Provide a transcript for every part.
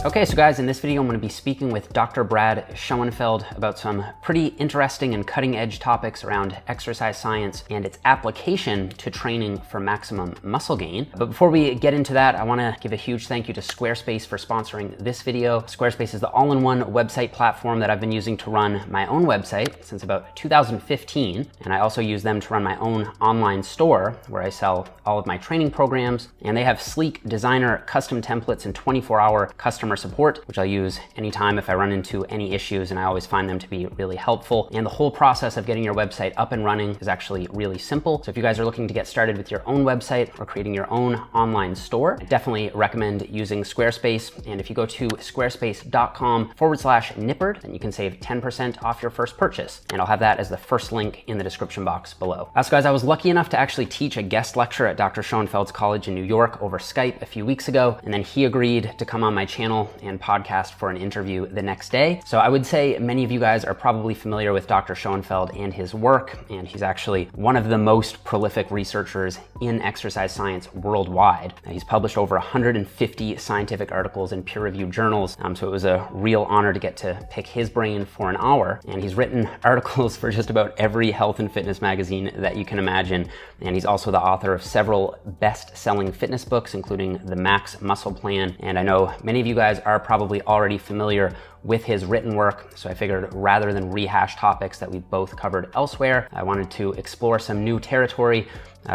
Okay, so guys, in this video, I'm going to be speaking with Dr. Brad Schoenfeld about some pretty interesting and cutting-edge topics around exercise science and its application to training for maximum muscle gain. But before we get into that, I want to give a huge thank you to Squarespace for sponsoring this video. Squarespace is the all-in-one website platform that I've been using to run my own website since about 2015, and I also use them to run my own online store where I sell all of my training programs, and they have sleek designer custom templates and 24-hour customer support, which I'll use anytime if I run into any issues, and I always find them to be really helpful. And the whole process of getting your website up and running is actually really simple. So if you guys are looking to get started with your own website or creating your own online store, I definitely recommend using Squarespace. And if you go to squarespace.com/Nippard, then you can save 10% off your first purchase. And I'll have that as the first link in the description box below. So guys, I was lucky enough to actually teach a guest lecture at Dr. Schoenfeld's college in New York over Skype a few weeks ago. And then he agreed to come on my channel and podcast for an interview the next day. So I would say many of you guys are probably familiar with Dr. Schoenfeld and his work, and he's actually one of the most prolific researchers in exercise science worldwide. He's published over 150 scientific articles in peer-reviewed journals, so it was a real honor to get to pick his brain for an hour. And he's written articles for just about every health and fitness magazine that you can imagine, and he's also the author of several best-selling fitness books, including The Max Muscle Plan. And I know many of you guys are probably already familiar with his written work, so I figured rather than rehash topics that we've both covered elsewhere, I wanted to explore some new territory.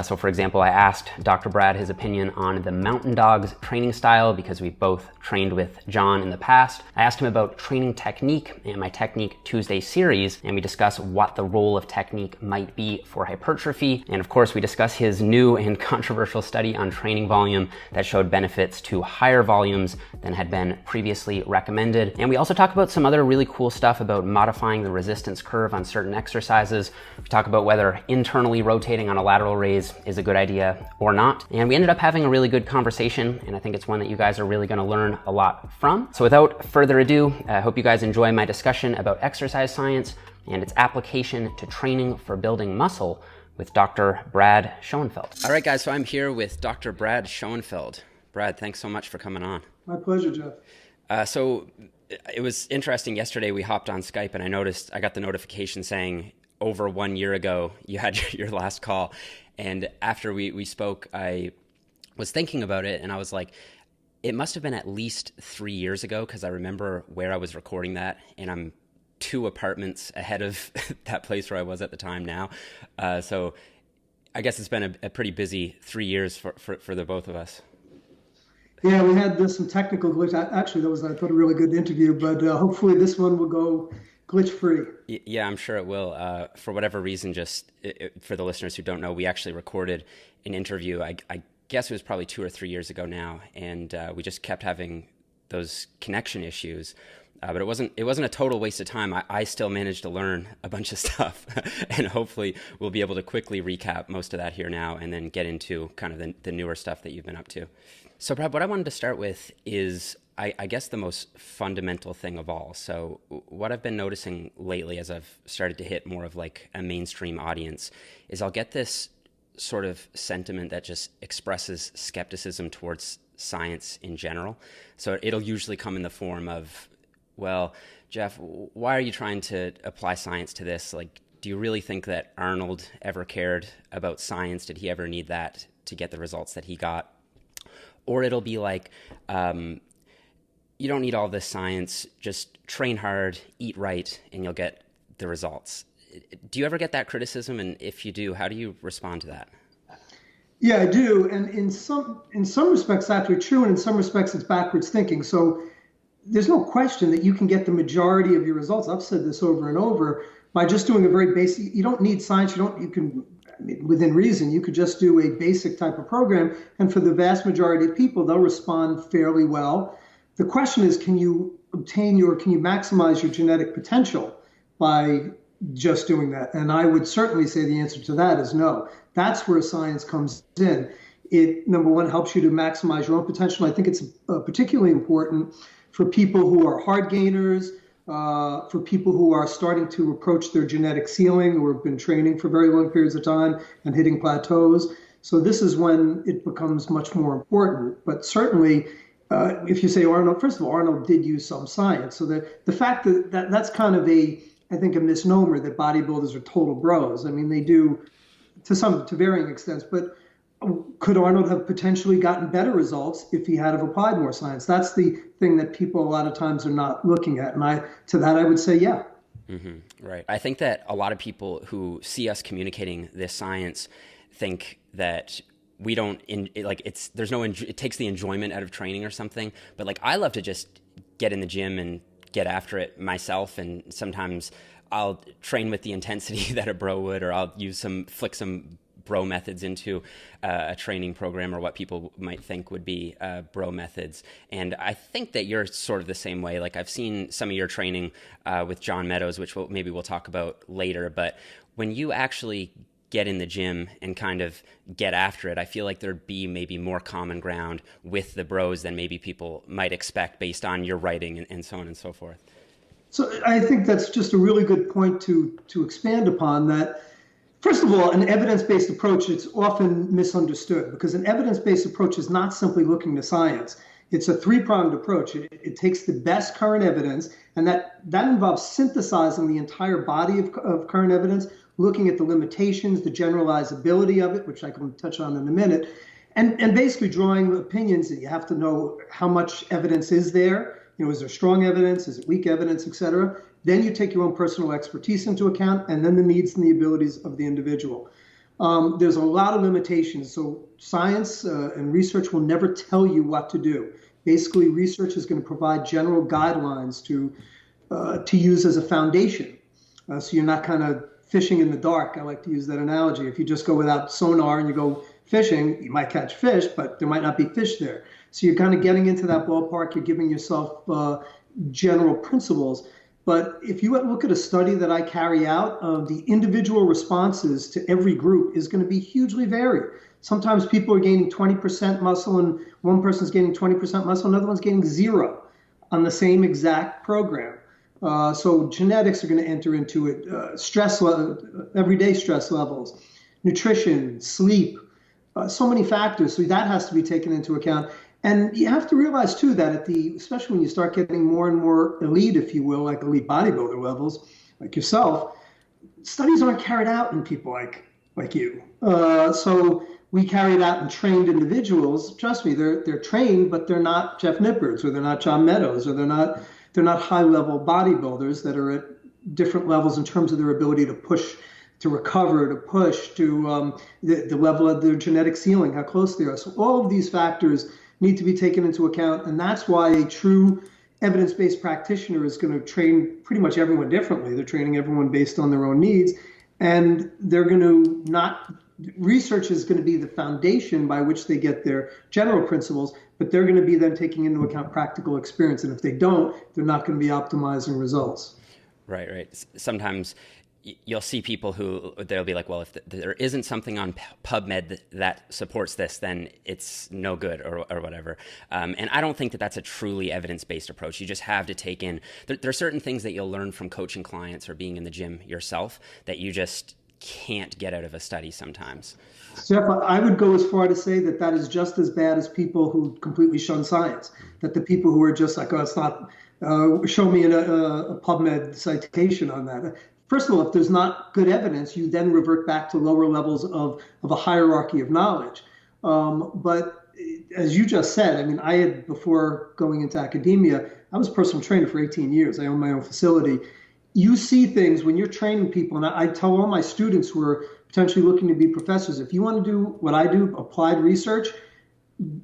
So for example, I asked Dr. Brad his opinion on the Mountain Dogs training style because we've both trained with John in the past. I asked him about training technique in my Technique Tuesday series, and we discuss what the role of technique might be for hypertrophy. And of course, we discuss his new and controversial study on training volume that showed benefits to higher volumes than had been previously recommended. And we also talk about some other really cool stuff about modifying the resistance curve on certain exercises. We talk about whether internally rotating on a lateral raise is a good idea or not. And we ended up having a really good conversation, and I think it's one that you guys are really going to learn a lot from. So without further ado, I hope you guys enjoy my discussion about exercise science and its application to training for building muscle with Dr. Brad Schoenfeld. All right, guys, so I'm here with Dr. Brad Schoenfeld. Brad, thanks so much for coming on. My pleasure, Jeff. So it was interesting. Yesterday we hopped on Skype, and I got the notification saying over 1 year ago you had your last call. And after we spoke, I was thinking about it, and I was like, it must have been at least 3 years ago, because I remember where I was recording that, and I'm 2 apartments ahead of that place where I was at the time now. So I guess it's been a pretty busy 3 years for the both of us. Yeah, we had some technical glitch. Actually, that was, I thought, a really good interview, but hopefully this one will go glitch-free. Yeah, I'm sure it will. For whatever reason, for the listeners who don't know, we actually recorded an interview. I guess it was probably 2 or 3 years ago now, and we just kept having those connection issues. But it wasn't a total waste of time. I still managed to learn a bunch of stuff, and hopefully we'll be able to quickly recap most of that here now, and then get into kind of the newer stuff that you've been up to. So, Brad, what I wanted to start with is, I guess, the most fundamental thing of all. So what I've been noticing lately as I've started to hit more of like a mainstream audience is I'll get this sort of sentiment that just expresses skepticism towards science in general. So it'll usually come in the form of, well, Jeff, why are you trying to apply science to this? Like, do you really think that Arnold ever cared about science? Did he ever need that to get the results that he got? Or it'll be like, you don't need all this science, just train hard, eat right, and you'll get the results. Do you ever get that criticism? And if you do, how do you respond to that? Yeah, I do. And in some respects, that's actually true. And in some respects, it's backwards thinking. So there's no question that you can get the majority of your results. I've said this over and over by just doing a very basic, you don't need science. Within reason, you could just do a basic type of program. And for the vast majority of people, they'll respond fairly well. The question is, can you maximize your genetic potential by just doing that? And I would certainly say the answer to that is no. That's where science comes in. It, number one, helps you to maximize your own potential. I think it's particularly important for people who are hard gainers, for people who are starting to approach their genetic ceiling or have been training for very long periods of time and hitting plateaus. So this is when it becomes much more important. But certainly, if you say Arnold, first of all, Arnold did use some science. So the fact that's kind of I think a misnomer that bodybuilders are total bros. I mean, they do to varying extents, but could Arnold have potentially gotten better results if he had have applied more science? That's the thing that people a lot of times are not looking at. And to that, I would say, yeah. Mm-hmm. Right. I think that a lot of people who see us communicating this science think that we don't it takes the enjoyment out of training or something. But like, I love to just get in the gym and get after it myself. And sometimes I'll train with the intensity that a bro would, or I'll flick some bro methods into a training program, or what people might think would be bro methods. And I think that you're sort of the same way. Like, I've seen some of your training with John Meadows, which we'll talk about later. But when you actually get in the gym and kind of get after it, I feel like there'd be maybe more common ground with the bros than maybe people might expect based on your writing and so on and so forth. So I think that's just a really good point to expand upon that. First of all, an evidence-based approach, it's often misunderstood, because an evidence-based approach is not simply looking to science. It's a three-pronged approach. It takes the best current evidence, and that involves synthesizing the entire body of current evidence, looking at the limitations, the generalizability of it, which I can touch on in a minute, and basically drawing opinions. That you have to know how much evidence is there. Is there strong evidence? Is it weak evidence, et cetera? Then you take your own personal expertise into account, and then the needs and the abilities of the individual. There's a lot of limitations. So science and research will never tell you what to do. Basically, research is going to provide general guidelines to use as a foundation. So you're not kind of fishing in the dark. I like to use that analogy. If you just go without sonar and you go fishing, you might catch fish, but there might not be fish there. So you're kind of getting into that ballpark. You're giving yourself general principles. But if you look at a study that I carry out, the individual responses to every group is going to be hugely varied. Sometimes people are gaining 20% muscle and one person's gaining 20% muscle, another one's gaining 0 on the same exact program. So genetics are going to enter into it, everyday stress levels, nutrition, sleep, so many factors. So that has to be taken into account. And you have to realize, too, that especially when you start getting more and more elite, if you will, like elite bodybuilder levels, like yourself, studies aren't carried out in people like you. So we carry it out in trained individuals. Trust me, they're trained, but they're not Jeff Nippards, or they're not John Meadows, or they're not high-level bodybuilders that are at different levels in terms of their ability to push, to recover, to push, to the level of their genetic ceiling, how close they are. So all of these factors need to be taken into account, and that's why a true evidence-based practitioner is going to train pretty much everyone differently. They're training everyone based on their own needs, and they're going to research is going to be the foundation by which they get their general principles, but they're going to be then taking into account practical experience, and if they don't, they're not going to be optimizing results. Right. Sometimes you'll see people who they'll be like, well, if there isn't something on PubMed that supports this, then it's no good or whatever. And I don't think that that's a truly evidence-based approach. You just have to take in, there are certain things that you'll learn from coaching clients or being in the gym yourself that you just can't get out of a study sometimes. Jeff, I would go as far to say that is just as bad as people who completely shun science, that the people who are just like, oh, it's not, show me a PubMed citation on that. First of all, if there's not good evidence, you then revert back to lower levels of a hierarchy of knowledge. But as you just said, I mean, I had, before going into academia, I was a personal trainer for 18 years. I owned my own facility. You see things when you're training people, and I tell all my students who are potentially looking to be professors, if you want to do what I do, applied research,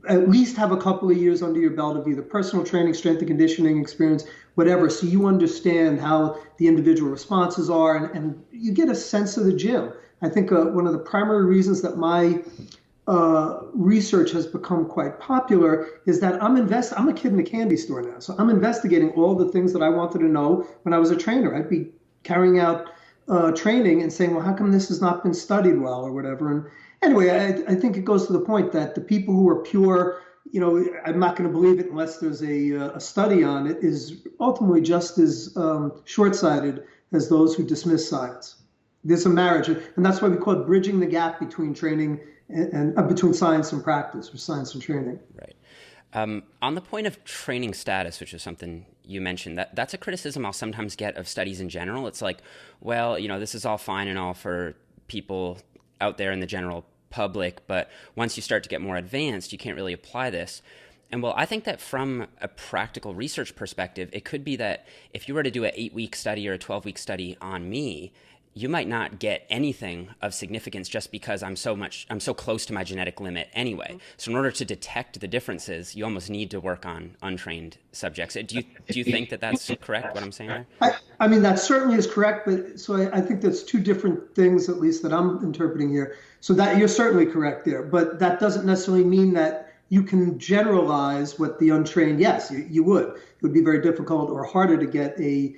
at least have a couple of years under your belt of either personal training, strength and conditioning experience, whatever, so you understand how the individual responses are, and you get a sense of the gym. I think one of the primary reasons that my research has become quite popular is that I'm a kid in a candy store now, so I'm investigating all the things that I wanted to know when I was a trainer. I'd be carrying out training and saying, well, how come this has not been studied well or whatever? And anyway, I think it goes to the point that the people who are pure, I'm not going to believe it unless there's a study on it, is ultimately just as short-sighted as those who dismiss science. There's a marriage, and that's why we call it bridging the gap between training and between science and practice, or science and training. Right. On the point of training status, which is something you mentioned, that's a criticism I'll sometimes get of studies in general. It's like, well, this is all fine and all for people out there in the general public, but once you start to get more advanced, you can't really apply this. And well, I think that from a practical research perspective, it could be that if you were to do an 8-week study or a 12-week study on me, you might not get anything of significance just because I'm so close to my genetic limit anyway. So in order to detect the differences, you almost need to work on untrained subjects. Do you think that that's correct, what I'm saying there? I mean, that certainly is correct, but so I think that's two different things, at least that I'm interpreting here. So that you're certainly correct there, but that doesn't necessarily mean that you can generalize what the untrained, yes, you would. It would be very difficult or harder to get a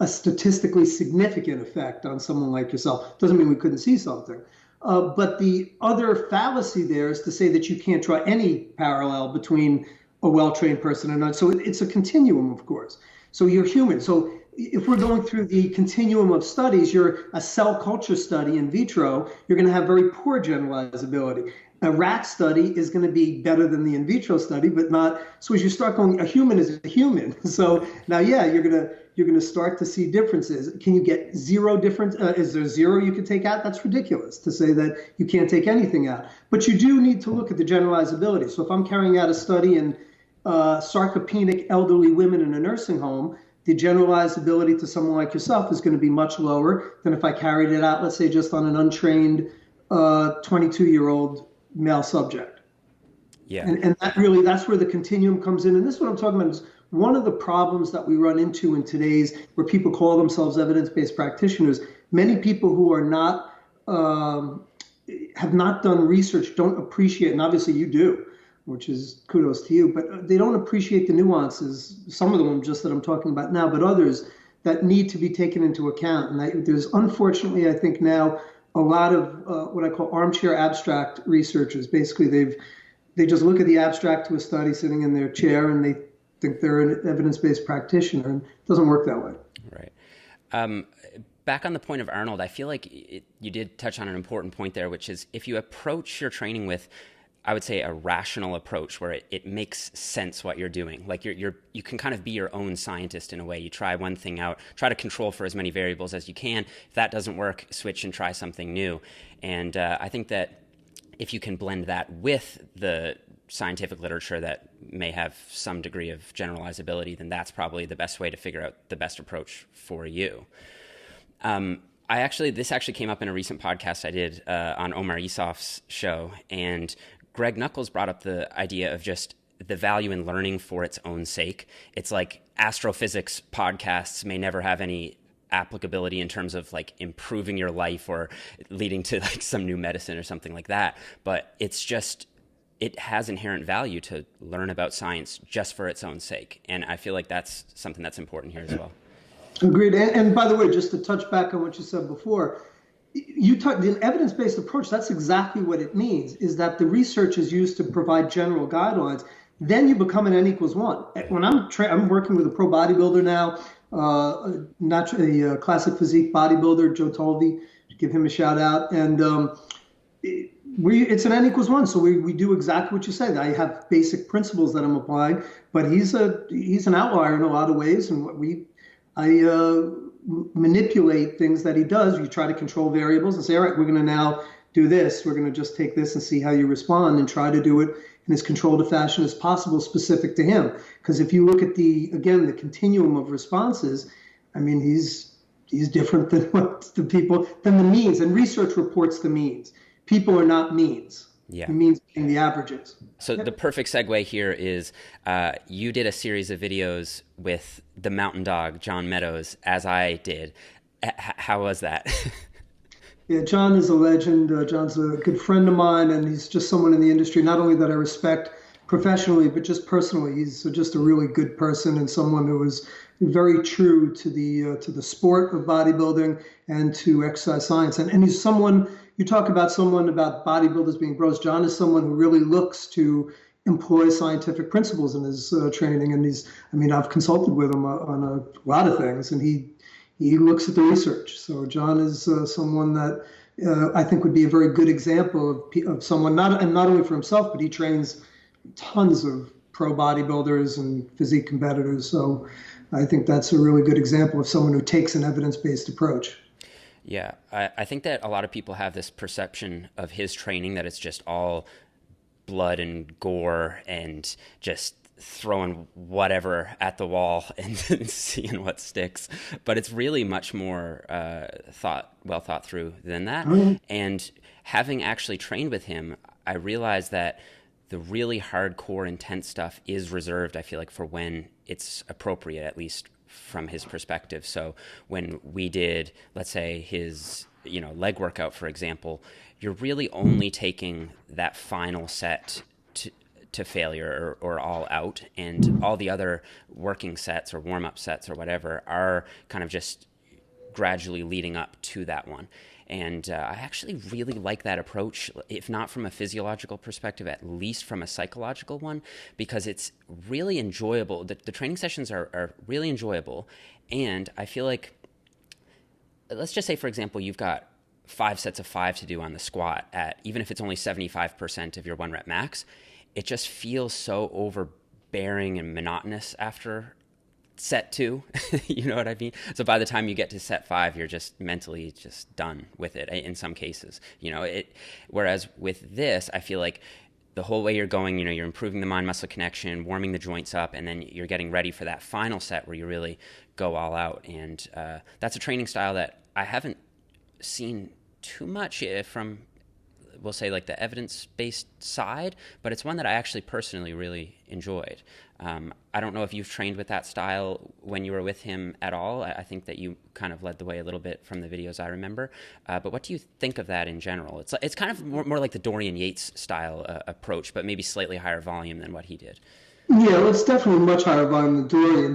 statistically significant effect on someone like yourself. Doesn't mean we couldn't see something. But the other fallacy there is to say that you can't draw any parallel between a well-trained person and not. So it's a continuum, of course. So you're human. So if we're going through the continuum of studies, you're a cell culture study in vitro, you're going to have very poor generalizability. A rat study is going to be better than the in vitro study, but not. So as you start going, a human is a human. So now, yeah, you're going to start to see differences. Can you get zero difference? Is there zero you can take out? That's ridiculous to say that you can't take anything out. But you do need to look at the generalizability. So if I'm carrying out a study in sarcopenic elderly women in a nursing home, the generalizability to someone like yourself is going to be much lower than if I carried it out, let's say, just on an untrained 22-year-old male subject. Yeah. And that's where the continuum comes in. And this is what I'm talking about is one of the problems that we run into in today's, where people call themselves evidence-based practitioners, many people who are not, have not done research don't appreciate, and obviously you do, which is kudos to you, but they don't appreciate the nuances, some of them just that I'm talking about now, but others that need to be taken into account. And there's unfortunately, I think now, a lot of what I call armchair abstract researchers. Basically, they just look at the abstract to a study sitting in their chair and they think they're an evidence-based practitioner, and it doesn't work that way. Right. Back on the point of Arnold, I feel like you did touch on an important point there, which is if you approach your training with, I would say, a rational approach where it makes sense what you're doing. Like you can kind of be your own scientist in a way. You try one thing out, try to control for as many variables as you can. If that doesn't work, switch and try something new. And I think that if you can blend that with the scientific literature that may have some degree of generalizability, then that's probably the best way to figure out the best approach for you. This actually came up in a recent podcast I did on Omar Isof's show, and Greg Nuckols brought up the idea of just the value in learning for its own sake. It's like astrophysics podcasts may never have any applicability in terms of like improving your life or leading to like some new medicine or something like that. But it has inherent value to learn about science just for its own sake. And I feel like that's something that's important here as well. Agreed. And by the way, just to touch back on what you said before, the evidence-based approach, that's exactly what it means, is that the research is used to provide general guidelines. Then you become an N=1. When I'm working with a pro bodybuilder now, a classic physique bodybuilder, Joe Tolvey, give him a shout out. And it's an N=1. So we do exactly what you said. I have basic principles that I'm applying, but he's an outlier in a lot of ways. And I manipulate things that he does. You try to control variables and say, all right, we're going to now do this. We're going to just take this and see how you respond and try to do it in as controlled a fashion as possible specific to him. Because if you look at the continuum of responses, I mean, he's different than than the means. And research reports the means. People are not means. Yeah. The means being the averages. So the perfect segue here is you did a series of videos with the mountain dog, John Meadows, as I did. How was that? Yeah, John is a legend. John's a good friend of mine, and he's just someone in the industry, not only that I respect professionally, but just personally. He's just a really good person and someone who is very true to the sport of bodybuilding and to exercise science. And he's someone, you talk about someone about bodybuilders being bros. John is someone who really looks to employ scientific principles in his training. And I've consulted with him on a lot of things, and he looks at the research. So John is someone that I think would be a very good example of someone, not only for himself, but he trains tons of pro bodybuilders and physique competitors. So I think that's a really good example of someone who takes an evidence-based approach. Yeah, I think that a lot of people have this perception of his training that it's just all blood and gore and just throwing whatever at the wall and seeing what sticks. But it's really much more well thought through than that. Mm-hmm. And having actually trained with him, I realized that the really hardcore, intense stuff is reserved, I feel like, for when it's appropriate, at least from his perspective. So when we did, let's say, his leg workout, for example, you're really only taking that final set to failure or all out, and all the other working sets or warm-up sets or whatever are kind of just gradually leading up to that one. And I actually really like that approach, if not from a physiological perspective, at least from a psychological one, because it's really enjoyable. The training sessions are really enjoyable. And I feel like, let's just say, for example, you've got 5 sets of 5 to do on the squat at, even if it's only 75% of your 1 rep max, it just feels so overbearing and monotonous after set 2. You know what I mean? So by the time you get to set 5, you're just mentally just done with it in some cases, whereas with this, I feel like the whole way you're going, you're improving the mind muscle connection, warming the joints up, and then you're getting ready for that final set where you really go all out. And that's a training style that I haven't seen too much from, we'll say, like the evidence-based side, but it's one that I actually personally really enjoyed. I don't know if you've trained with that style when you were with him at all. I think that you kind of led the way a little bit from the videos I remember. But what do you think of that in general? It's kind of more like the Dorian Yates style approach, but maybe slightly higher volume than what he did. Yeah, well, it's definitely much higher volume than Dorian.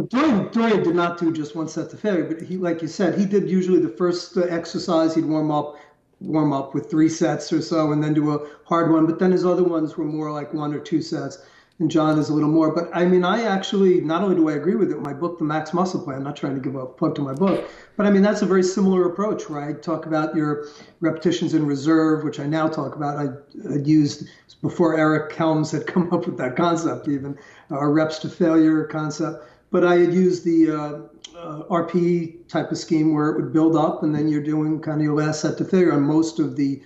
Dorian did not do just 1 set to failure, but he, like you said, he did usually the first exercise. He'd warm up with 3 sets or so, and then do a hard one. But then his other ones were more like 1 or 2 sets. And John is a little more. But I mean, I actually, not only do I agree with it, my book, The Max Muscle Plan, I'm not trying to give a plug to my book, but I mean, that's a very similar approach, where I talk about your repetitions in reserve, which I now talk about. I used before Eric Helms had come up with that concept, even reps to failure concept. But I had used the RPE type of scheme where it would build up, and then you're doing kind of your last set to failure on most of the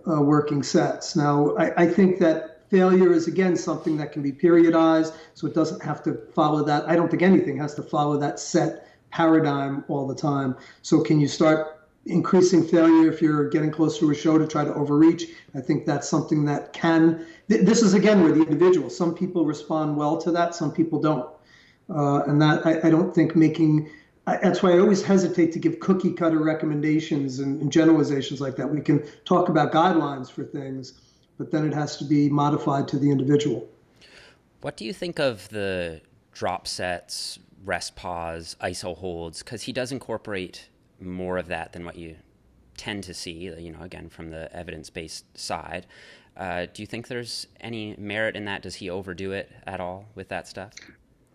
working sets. Now, I think that failure is, again, something that can be periodized, so it doesn't have to follow that. I don't think anything has to follow that set paradigm all the time. So can you start increasing failure if you're getting close to a show to try to overreach? I think that's something that can, this is, again, where the individual, some people respond well to that, some people don't. And that I don't think that's why I always hesitate to give cookie cutter recommendations and generalizations like that. We can talk about guidelines for things, but then it has to be modified to the individual. What do you think of the drop sets, rest pause, iso holds? Because he does incorporate more of that than what you tend to see, again, from the evidence-based side. Do you think there's any merit in that? Does he overdo it at all with that stuff?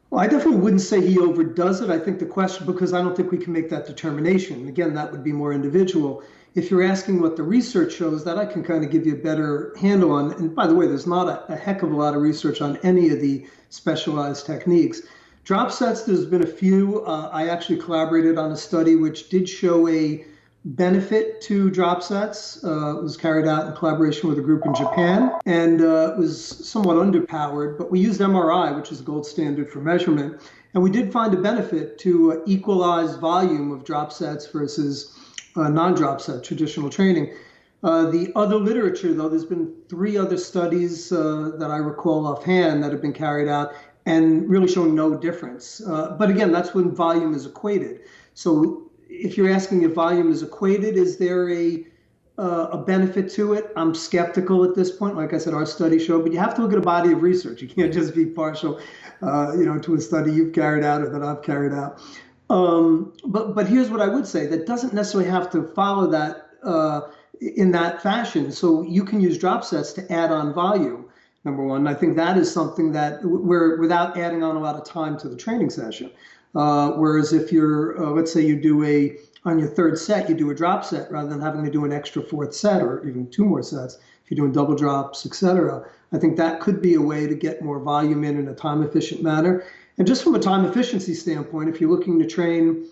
Well, I definitely wouldn't say he overdoes it. I think the question, because I don't think we can make that determination. Again, that would be more individual. If you're asking what the research shows, that I can kind of give you a better handle on. And by the way, there's not a heck of a lot of research on any of the specialized techniques. Drop sets, there's been a few. I actually collaborated on a study which did show a benefit to drop sets. It was carried out in collaboration with a group in Japan, and it was somewhat underpowered, but we used MRI, which is the gold standard for measurement. And we did find a benefit to equalize volume of drop sets versus non-drop set traditional training. The other literature, though, there's been 3 other studies that I recall offhand that have been carried out and really showing no difference. But again, that's when volume is equated. So if you're asking if volume is equated, is there a benefit to it? I'm skeptical at this point. Like I said, our study showed, but you have to look at a body of research. You can't just be partial, to a study you've carried out or that I've carried out. But here's what I would say: that doesn't necessarily have to follow that in that fashion. So you can use drop sets to add on volume. Number one, I think that is something that without adding on a lot of time to the training session. Whereas if you're, let's say you do on your 3rd set, you do a drop set rather than having to do an extra 4th set or even 2 more sets. If you're doing double drops, etc. I think that could be a way to get more volume in a time-efficient manner. And just from a time efficiency standpoint, if you're looking to train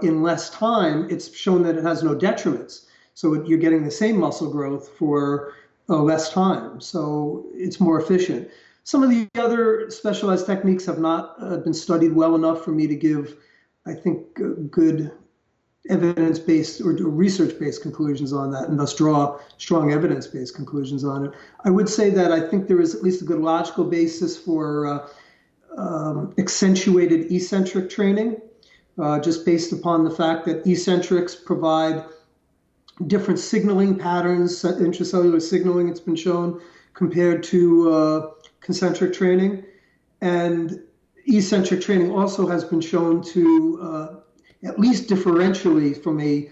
in less time, it's shown that it has no detriments. So you're getting the same muscle growth for less time. So it's more efficient. Some of the other specialized techniques have not been studied well enough for me to give, I think, good evidence-based or research-based conclusions on that, and thus draw strong evidence-based conclusions on it. I would say that I think there is at least a good logical basis for accentuated eccentric training, just based upon the fact that eccentrics provide different signaling patterns, intracellular signaling, it's been shown, compared to concentric training. And eccentric training also has been shown to, at least differentially from a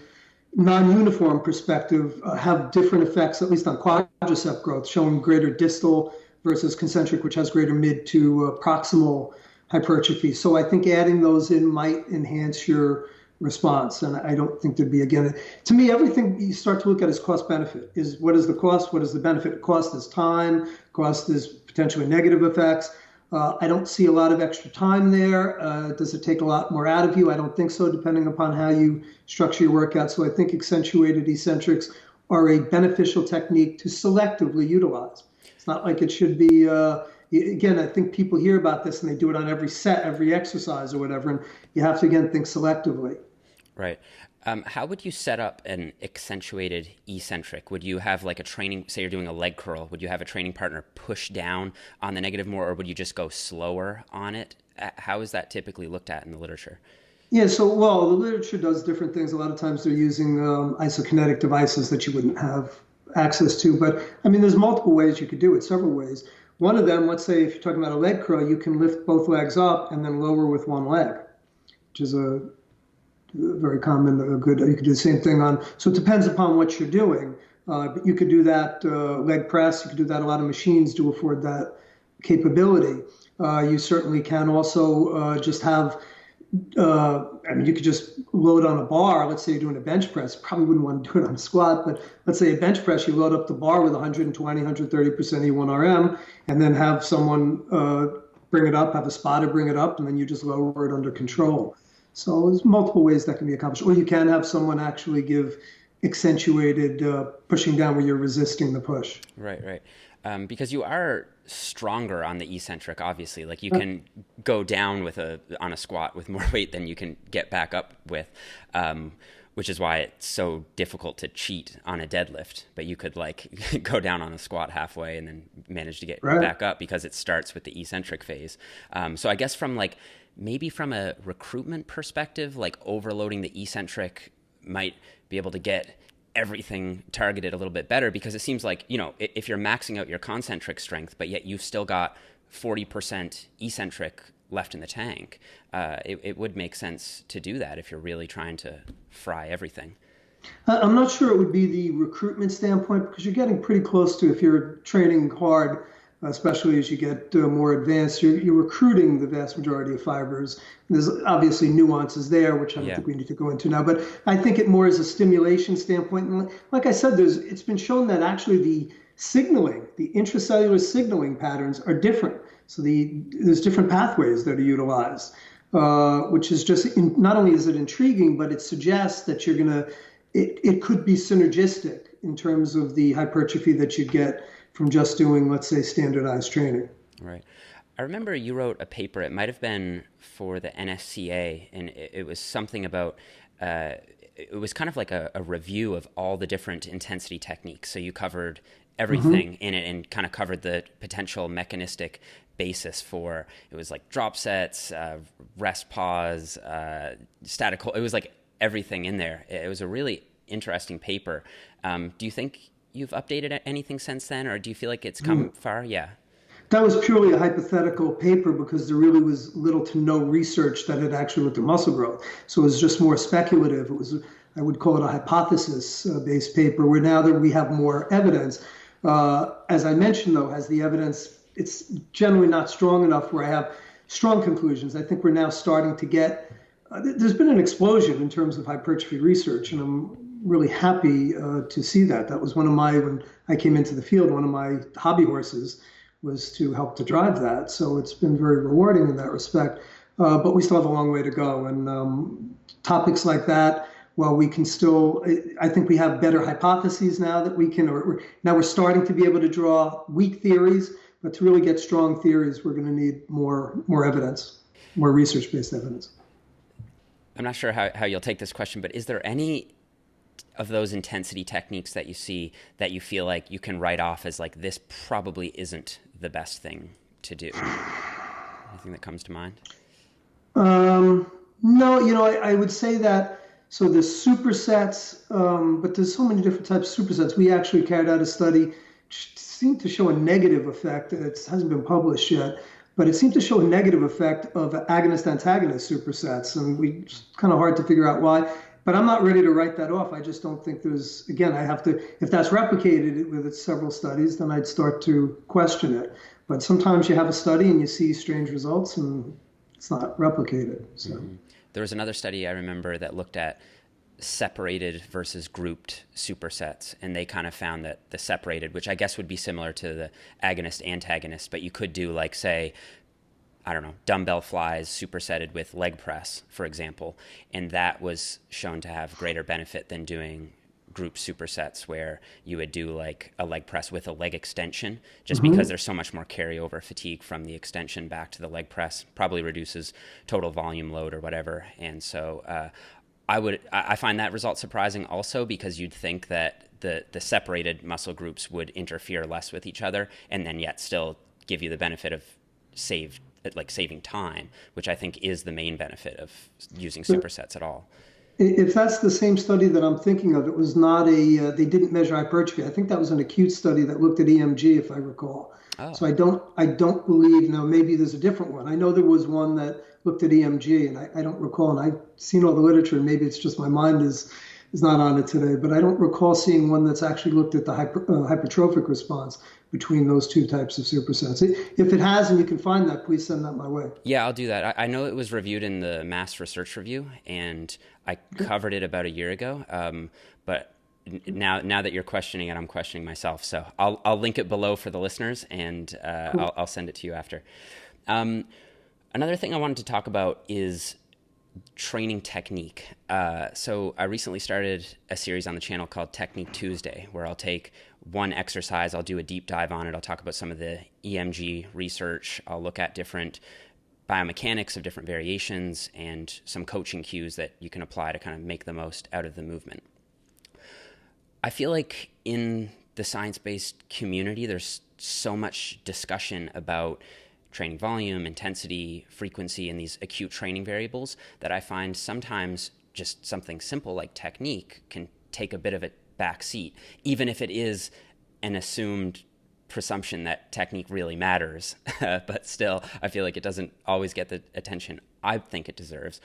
non-uniform perspective, have different effects, at least on quadricep growth, showing greater distal versus concentric, which has greater mid to proximal hypertrophy. So I think adding those in might enhance your response. And I don't think there'd be, again, to me, everything you start to look at is cost benefit. Is what is the cost? What is the benefit? Cost is time. Cost is potentially negative effects. I don't see a lot of extra time there. Does it take a lot more out of you? I don't think so, depending upon how you structure your workout. So I think accentuated eccentrics are a beneficial technique to selectively utilize. It's not like it should be, again, I think people hear about this and they do it on every set, every exercise or whatever, and you have to, again, think selectively. Right. How would you set up an accentuated eccentric? Would you have like a training, say you're doing a leg curl, would you have a training partner push down on the negative more, or would you just go slower on it? How is that typically looked at in the literature? Yeah, so, well, the literature does different things. A lot of times they're using isokinetic devices that you wouldn't have access to. But, I mean, there's multiple ways you could do it, several ways. One of them, let's say if you're talking about a leg curl, you can lift both legs up and then lower with one leg, which is a very common, good, you could do the same thing on, so it depends upon what you're doing. But you could do that leg press, you could do that, a lot of machines do afford that capability. You certainly can also just have, I mean, you could just load on a bar. Let's say you're doing a bench press, probably wouldn't want to do it on a squat, but let's say a bench press, you load up the bar with 120, 130% E1RM, and then have someone bring it up, have a spotter bring it up, and then you just lower it under control. So there's multiple ways that can be accomplished. Or you can have someone actually give accentuated pushing down where you're resisting the push. Right, right. Because you are stronger on the eccentric, obviously. Like you can go down with on a squat with more weight than you can get back up with, which is why it's so difficult to cheat on a deadlift. But you could like go down on a squat halfway and then manage to get back up because it starts with the eccentric phase. So I guess maybe from a recruitment perspective, like overloading the eccentric might be able to get everything targeted a little bit better, because it seems like, you know, if you're maxing out your concentric strength, but yet you've still got 40% eccentric left in the tank, it would make sense to do that if you're really trying to fry everything. I'm not sure it would be the recruitment standpoint, because you're getting pretty close to, if you're training hard, especially as you get more advanced, you're recruiting the vast majority of fibers. There's obviously nuances there, which I don't think we need to go into now, but I think it more as a stimulation standpoint. And like I said, it's been shown that actually the signaling, the intracellular signaling patterns are different. So there's different pathways that are utilized, which is just, not only is it intriguing, but it suggests that it could be synergistic in terms of the hypertrophy that you get from just doing, let's say, standardized training. Right. I remember you wrote a paper, it might have been for the NSCA, and it was something about, it was kind of like a review of all the different intensity techniques. So you covered everything in it and kind of covered the potential mechanistic basis for, it was like Dropsets, rest pause, static hold. It was like everything in there. It was a really interesting paper. Do you think you've updated anything since then, or do you feel like it's come far? Yeah. That was purely a hypothetical paper because there really was little to no research that had actually looked at muscle growth. So it was just more speculative. It was, I would call it a hypothesis-based paper, where now that we have more evidence, as I mentioned, though, as the evidence, it's generally not strong enough where I have strong conclusions. I think we're now starting to get, there's been an explosion in terms of hypertrophy research, and I'm really happy to see that. That was when I came into the field, one of my hobby horses was to help to drive that. So it's been very rewarding in that respect. But we still have a long way to go. And topics like that, well, we can still, I think we have better hypotheses now that we can, now we're starting to be able to draw weak theories, but to really get strong theories, we're going to need more evidence, more research-based evidence. I'm not sure how you'll take this question, but is there any of those intensity techniques that you see that you feel like you can write off as like, this probably isn't the best thing to do? Anything that comes to mind? No, I would say that, so the supersets, but there's so many different types of supersets. We actually carried out a study which seemed to show a negative effect. It hasn't been published yet, but it seemed to show a negative effect of agonist-antagonist supersets. And it's kind of hard to figure out why, but I'm not ready to write that off. I just don't think there's, again, I have to, if that's replicated with several studies, then I'd start to question it. But sometimes you have a study and you see strange results and it's not replicated. So. Mm-hmm. There was another study I remember that looked at separated versus grouped supersets, and they kind of found that the separated, which I guess would be similar to the agonist-antagonist, but you could do like, say, I don't know, dumbbell flies supersetted with leg press, for example, and that was shown to have greater benefit than doing group supersets where you would do like a leg press with a leg extension, just because there's so much more carryover fatigue from the extension back to the leg press, probably reduces total volume load or whatever. And so I find that result surprising also, because you'd think that the separated muscle groups would interfere less with each other and then yet still give you the benefit of saving time, which I think is the main benefit of using supersets at all. If that's the same study that I'm thinking of, it was not they didn't measure hypertrophy. I think that was an acute study that looked at EMG, if I recall. Oh. So I don't believe, no, maybe there's a different one. I know there was one that looked at EMG, and I don't recall, and I've seen all the literature, and maybe it's just my mind is not on it today, but I don't recall seeing one that's actually looked at the hypertrophic response between those two types of supersets. If it has and you can find that, please send that my way. Yeah, I'll do that. I know it was reviewed in the Mass Research Review, and I covered it about a year ago. But now that you're questioning it, I'm questioning myself. So I'll link it below for the listeners, and cool. I'll send it to you after. Another thing I wanted to talk about is training technique. So I recently started a series on the channel called Technique Tuesday, where I'll take one exercise, I'll do a deep dive on it. I'll talk about some of the EMG research. I'll look at different biomechanics of different variations and some coaching cues that you can apply to kind of make the most out of the movement. I feel like in the science-based community, there's so much discussion about training volume, intensity, frequency, and these acute training variables that I find sometimes just something simple like technique can take a bit of a back seat, even if it is an assumed presumption that technique really matters. But still, I feel like it doesn't always get the attention I think it deserves.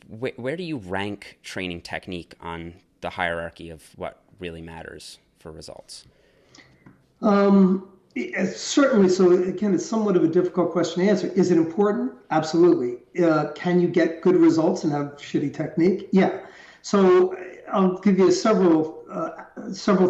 Where do you rank training technique on the hierarchy of what really matters for results? Certainly. So again, it's somewhat of a difficult question to answer. Is it important? Absolutely. Can you get good results and have shitty technique? Yeah. So I'll give you several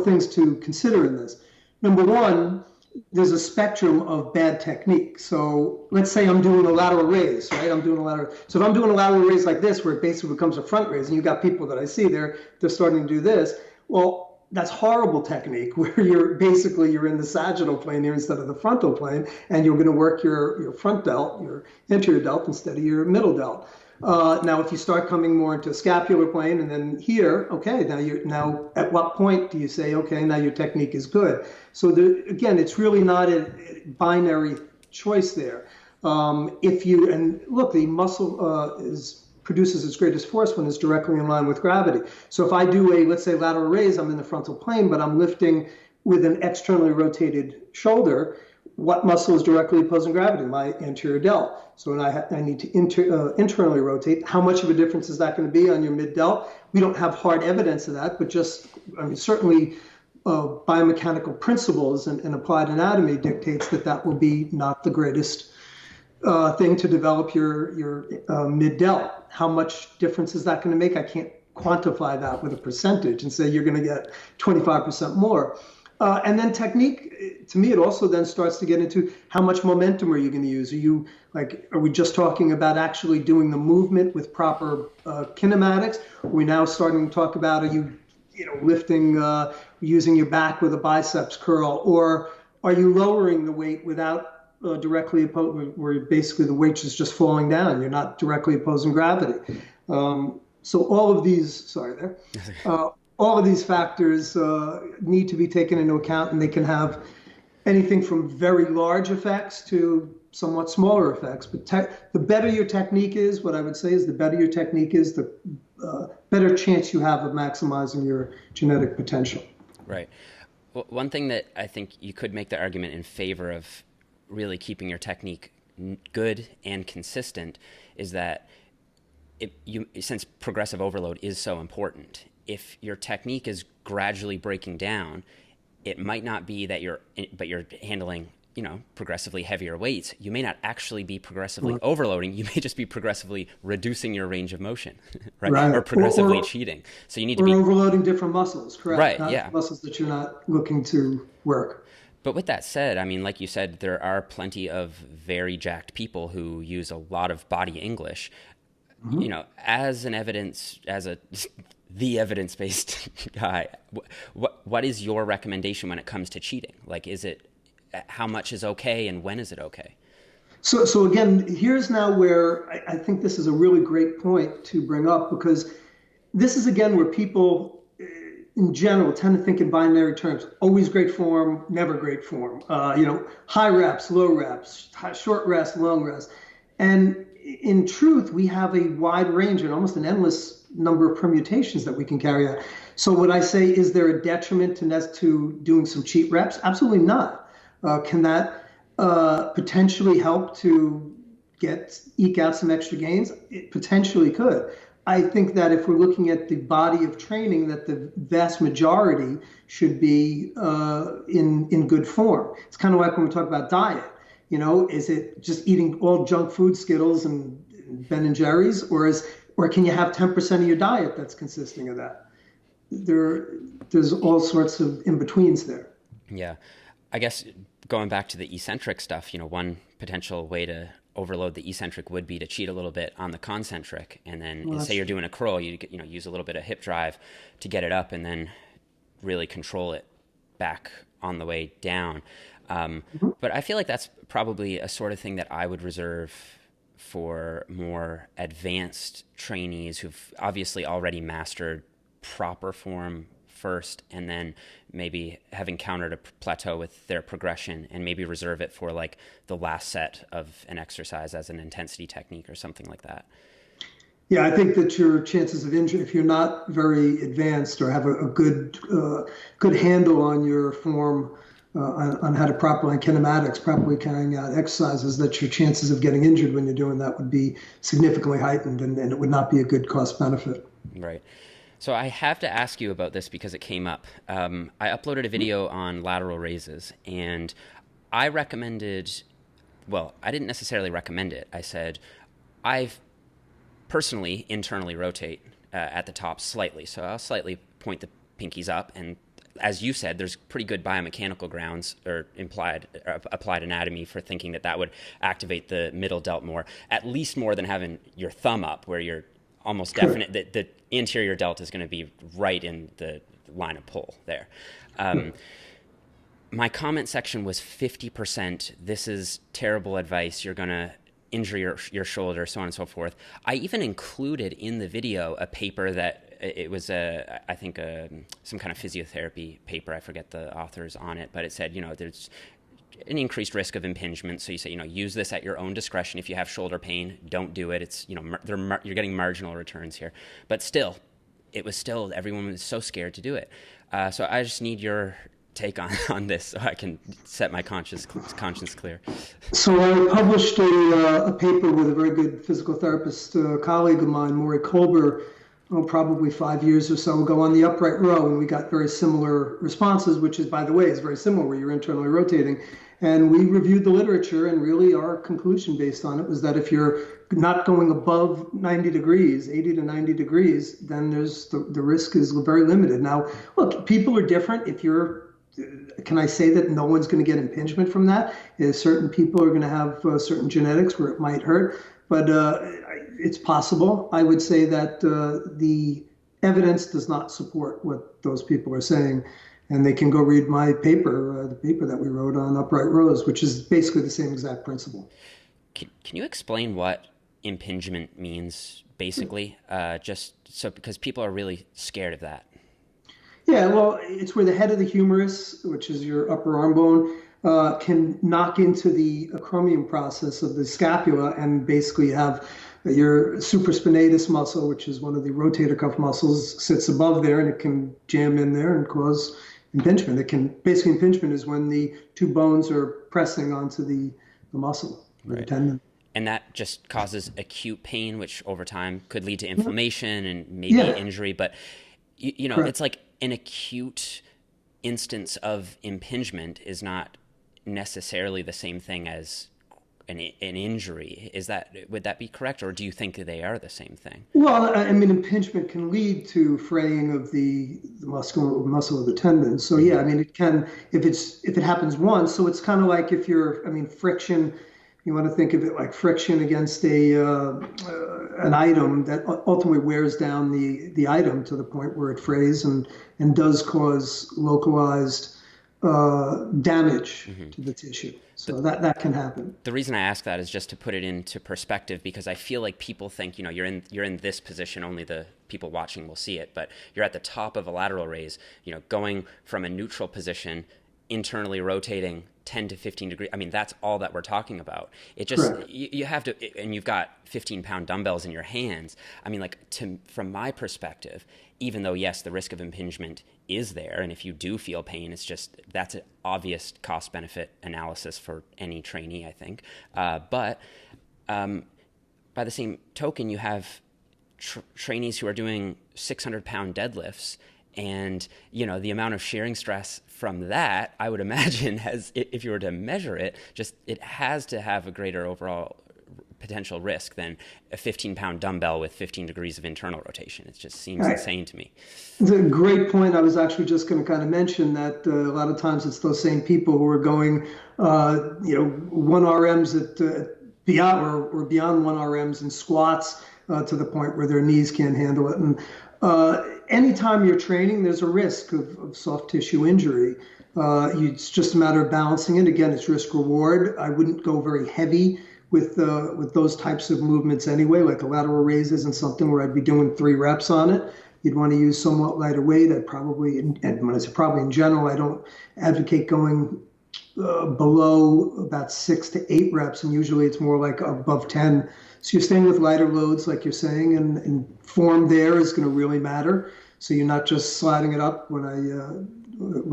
things to consider in this. Number one, there's a spectrum of bad technique. So let's say I'm doing a lateral raise, right? So if I'm doing a lateral raise like this, where it basically becomes a front raise, and you got people that I see they're starting to do this. Well, that's horrible technique, where you're in the sagittal plane here instead of the frontal plane, and you're going to work your front delt, your anterior delt, instead of your middle delt. Now, if you start coming more into scapular plane and then here, okay, now at what point do you say, okay, now your technique is good? So again, it's really not a binary choice there. The muscle produces its greatest force when it's directly in line with gravity. So if I do let's say lateral raise, I'm in the frontal plane, but I'm lifting with an externally rotated shoulder, what muscle is directly opposing gravity? My anterior delt. So when I need to internally rotate, how much of a difference is that going to be on your mid delt? We don't have hard evidence of that, but certainly biomechanical principles and applied anatomy dictates that will be not the greatest thing to develop your mid delt. How much difference is that going to make? I can't quantify that with a percentage and say you're going to get 25% more. And then technique, to me, it also then starts to get into how much momentum are you going to use? Are we just talking about actually doing the movement with proper kinematics? Are we now starting to talk about, are you lifting, using your back with a biceps curl, or are you lowering the weight without directly opposing, where basically the weight is just falling down? You're not directly opposing gravity. So all of these, all of these factors need to be taken into account, and they can have anything from very large effects to somewhat smaller effects. But the better your technique is, what I would say is the better your technique is, the better chance you have of maximizing your genetic potential. Right. Well, one thing that I think you could make the argument in favor of really keeping your technique good and consistent is that since progressive overload is so important, if your technique is gradually breaking down, it might not be that you're handling, progressively heavier weights. You may not actually be progressively overloading. You may just be progressively reducing your range of motion, right? Or progressively cheating. So you need to be overloading different muscles, correct? Right. Not yeah. Muscles that you're not looking to work. But with that said, I mean, like you said, there are plenty of very jacked people who use a lot of body English. Mm-hmm. As the evidence-based guy, what is your recommendation when it comes to cheating? Like, how much is okay and when is it okay? So again, here's now where I think this is a really great point to bring up, because this is again where people in general tend to think in binary terms: always great form, never great form. High reps, low reps, short rest, long rest. And in truth, we have a wide range and almost an endless number of permutations that we can carry out. So what I say, is there a detriment to doing some cheat reps? Absolutely not. Can that potentially help to eke out some extra gains? It potentially could. I think that if we're looking at the body of training, that the vast majority should be in good form. It's kind of like when we talk about diet. Is it just eating all junk food, Skittles and Ben and Jerry's, or can you have 10% of your diet that's consisting of that? There's all sorts of in-betweens there. Yeah. I guess going back to the eccentric stuff, one potential way to overload the eccentric would be to cheat a little bit on the concentric, and then say you're doing a curl, you use a little bit of hip drive to get it up, and then really control it back on the way down. But I feel like that's probably a sort of thing that I would reserve for more advanced trainees who've obviously already mastered proper form first, and then maybe have encountered a plateau with their progression, and maybe reserve it for like the last set of an exercise as an intensity technique or something like that. Yeah, I think that your chances of injury, if you're not very advanced or have a good handle on your form, on how to properly carrying out exercises, that your chances of getting injured when you're doing that would be significantly heightened, and it would not be a good cost benefit. Right. So I have to ask you about this because it came up. I uploaded a video on lateral raises, and I recommended, well, I didn't necessarily recommend it. I said, I've personally internally rotate at the top slightly. So I'll slightly point the pinkies up, and as you said, there's pretty good biomechanical grounds or applied anatomy for thinking that would activate the middle delt more, at least more than having your thumb up, where you're almost definite that the anterior delt is going to be right in the line of pull there. My comment section was 50%. This is terrible advice. You're going to injure your shoulder, so on and so forth. I even included in the video a paper that it was I think some kind of physiotherapy paper. I forget the authors on it, but it said, there's an increased risk of impingement. So you say, use this at your own discretion. If you have shoulder pain, don't do it. It's, you're getting marginal returns here. But still, everyone was so scared to do it. So I just need your take on this so I can set my conscience clear. So I published a paper with a very good physical therapist colleague of mine, Maury Kolber, probably 5 years or so ago on the upright row, and we got very similar responses, which is, by the way, is very similar where you're internally rotating. And we reviewed the literature, and really our conclusion based on it was that if you're not going above 90 degrees, 80 to 90 degrees, then there's the risk is very limited. Now, look, people are different. Can I say that no one's going to get impingement from that? Certain people are going to have certain genetics where it might hurt, but it's possible. I would say that the evidence does not support what those people are saying. And they can go read my paper, the paper that we wrote on upright rows, which is basically the same exact principle. Can you explain what impingement means, basically? Because people are really scared of that. Yeah, well, it's where the head of the humerus, which is your upper arm bone, can knock into the acromion process of the scapula and basically have your supraspinatus muscle, which is one of the rotator cuff muscles, sits above there, and it can jam in there and cause impingement. Impingement is when the two bones are pressing onto the muscle, the tendon. And that just causes acute pain, which over time could lead to inflammation and maybe injury. But, it's like an acute instance of impingement is not necessarily the same thing as an injury. Would that be correct, or do you think they are the same thing? Well, I mean, impingement can lead to fraying of the muscle of the tendon. So yeah, I mean, it can if it happens once. So it's kind of like friction. You want to think of it like friction against an item that ultimately wears down the item to the point where it frays and does cause localized damage to the tissue. So that can happen. The reason I ask that is just to put it into perspective, because I feel like people think, you're in this position, only the people watching will see it, but you're at the top of a lateral raise, going from a neutral position, internally rotating 10 to 15 degrees. I mean, that's all that we're talking about. It just, you have to, and you've got 15-pound dumbbells in your hands. I mean, from my perspective, even though, yes, the risk of impingement is there, and if you do feel pain, that's an obvious cost-benefit analysis for any trainee, I think. But by the same token, you have trainees who are doing 600-pound deadlifts, and the amount of shearing stress from that, I would imagine, if you were to measure it, it has to have a greater overall potential risk than a 15-pound dumbbell with 15 degrees of internal rotation. It just seems insane to me. It's a great point. I was actually just going to kind of mention that a lot of times it's those same people who are going, 1 RMs at beyond or beyond 1 RMs in squats to the point where their knees can't handle it. And anytime you're training, there's a risk of soft tissue injury. It's just a matter of balancing it. Again, it's risk reward. I wouldn't go very heavy with those types of movements anyway, like a lateral raise isn't something where I'd be doing 3 reps on it. You'd want to use somewhat lighter weight. I'd probably, and when I say probably in general, I don't advocate going below about 6 to 8 reps, and usually it's more like above 10. So you're staying with lighter loads, like you're saying, and form there is going to really matter. So you're not just sliding it up. When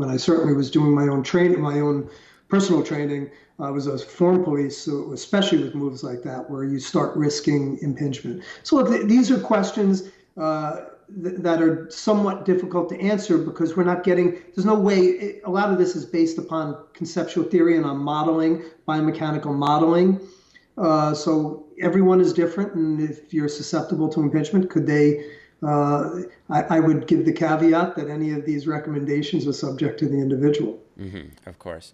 I certainly was doing my own training, my own personal training, I was a form police, so especially with moves like that, where you start risking impingement. So look, these are questions that are somewhat difficult to answer because there's no way, a lot of this is based upon conceptual theory and on modeling, biomechanical modeling. So everyone is different, and if you're susceptible to impingement, I would give the caveat that any of these recommendations are subject to the individual. Mm-hmm, of course.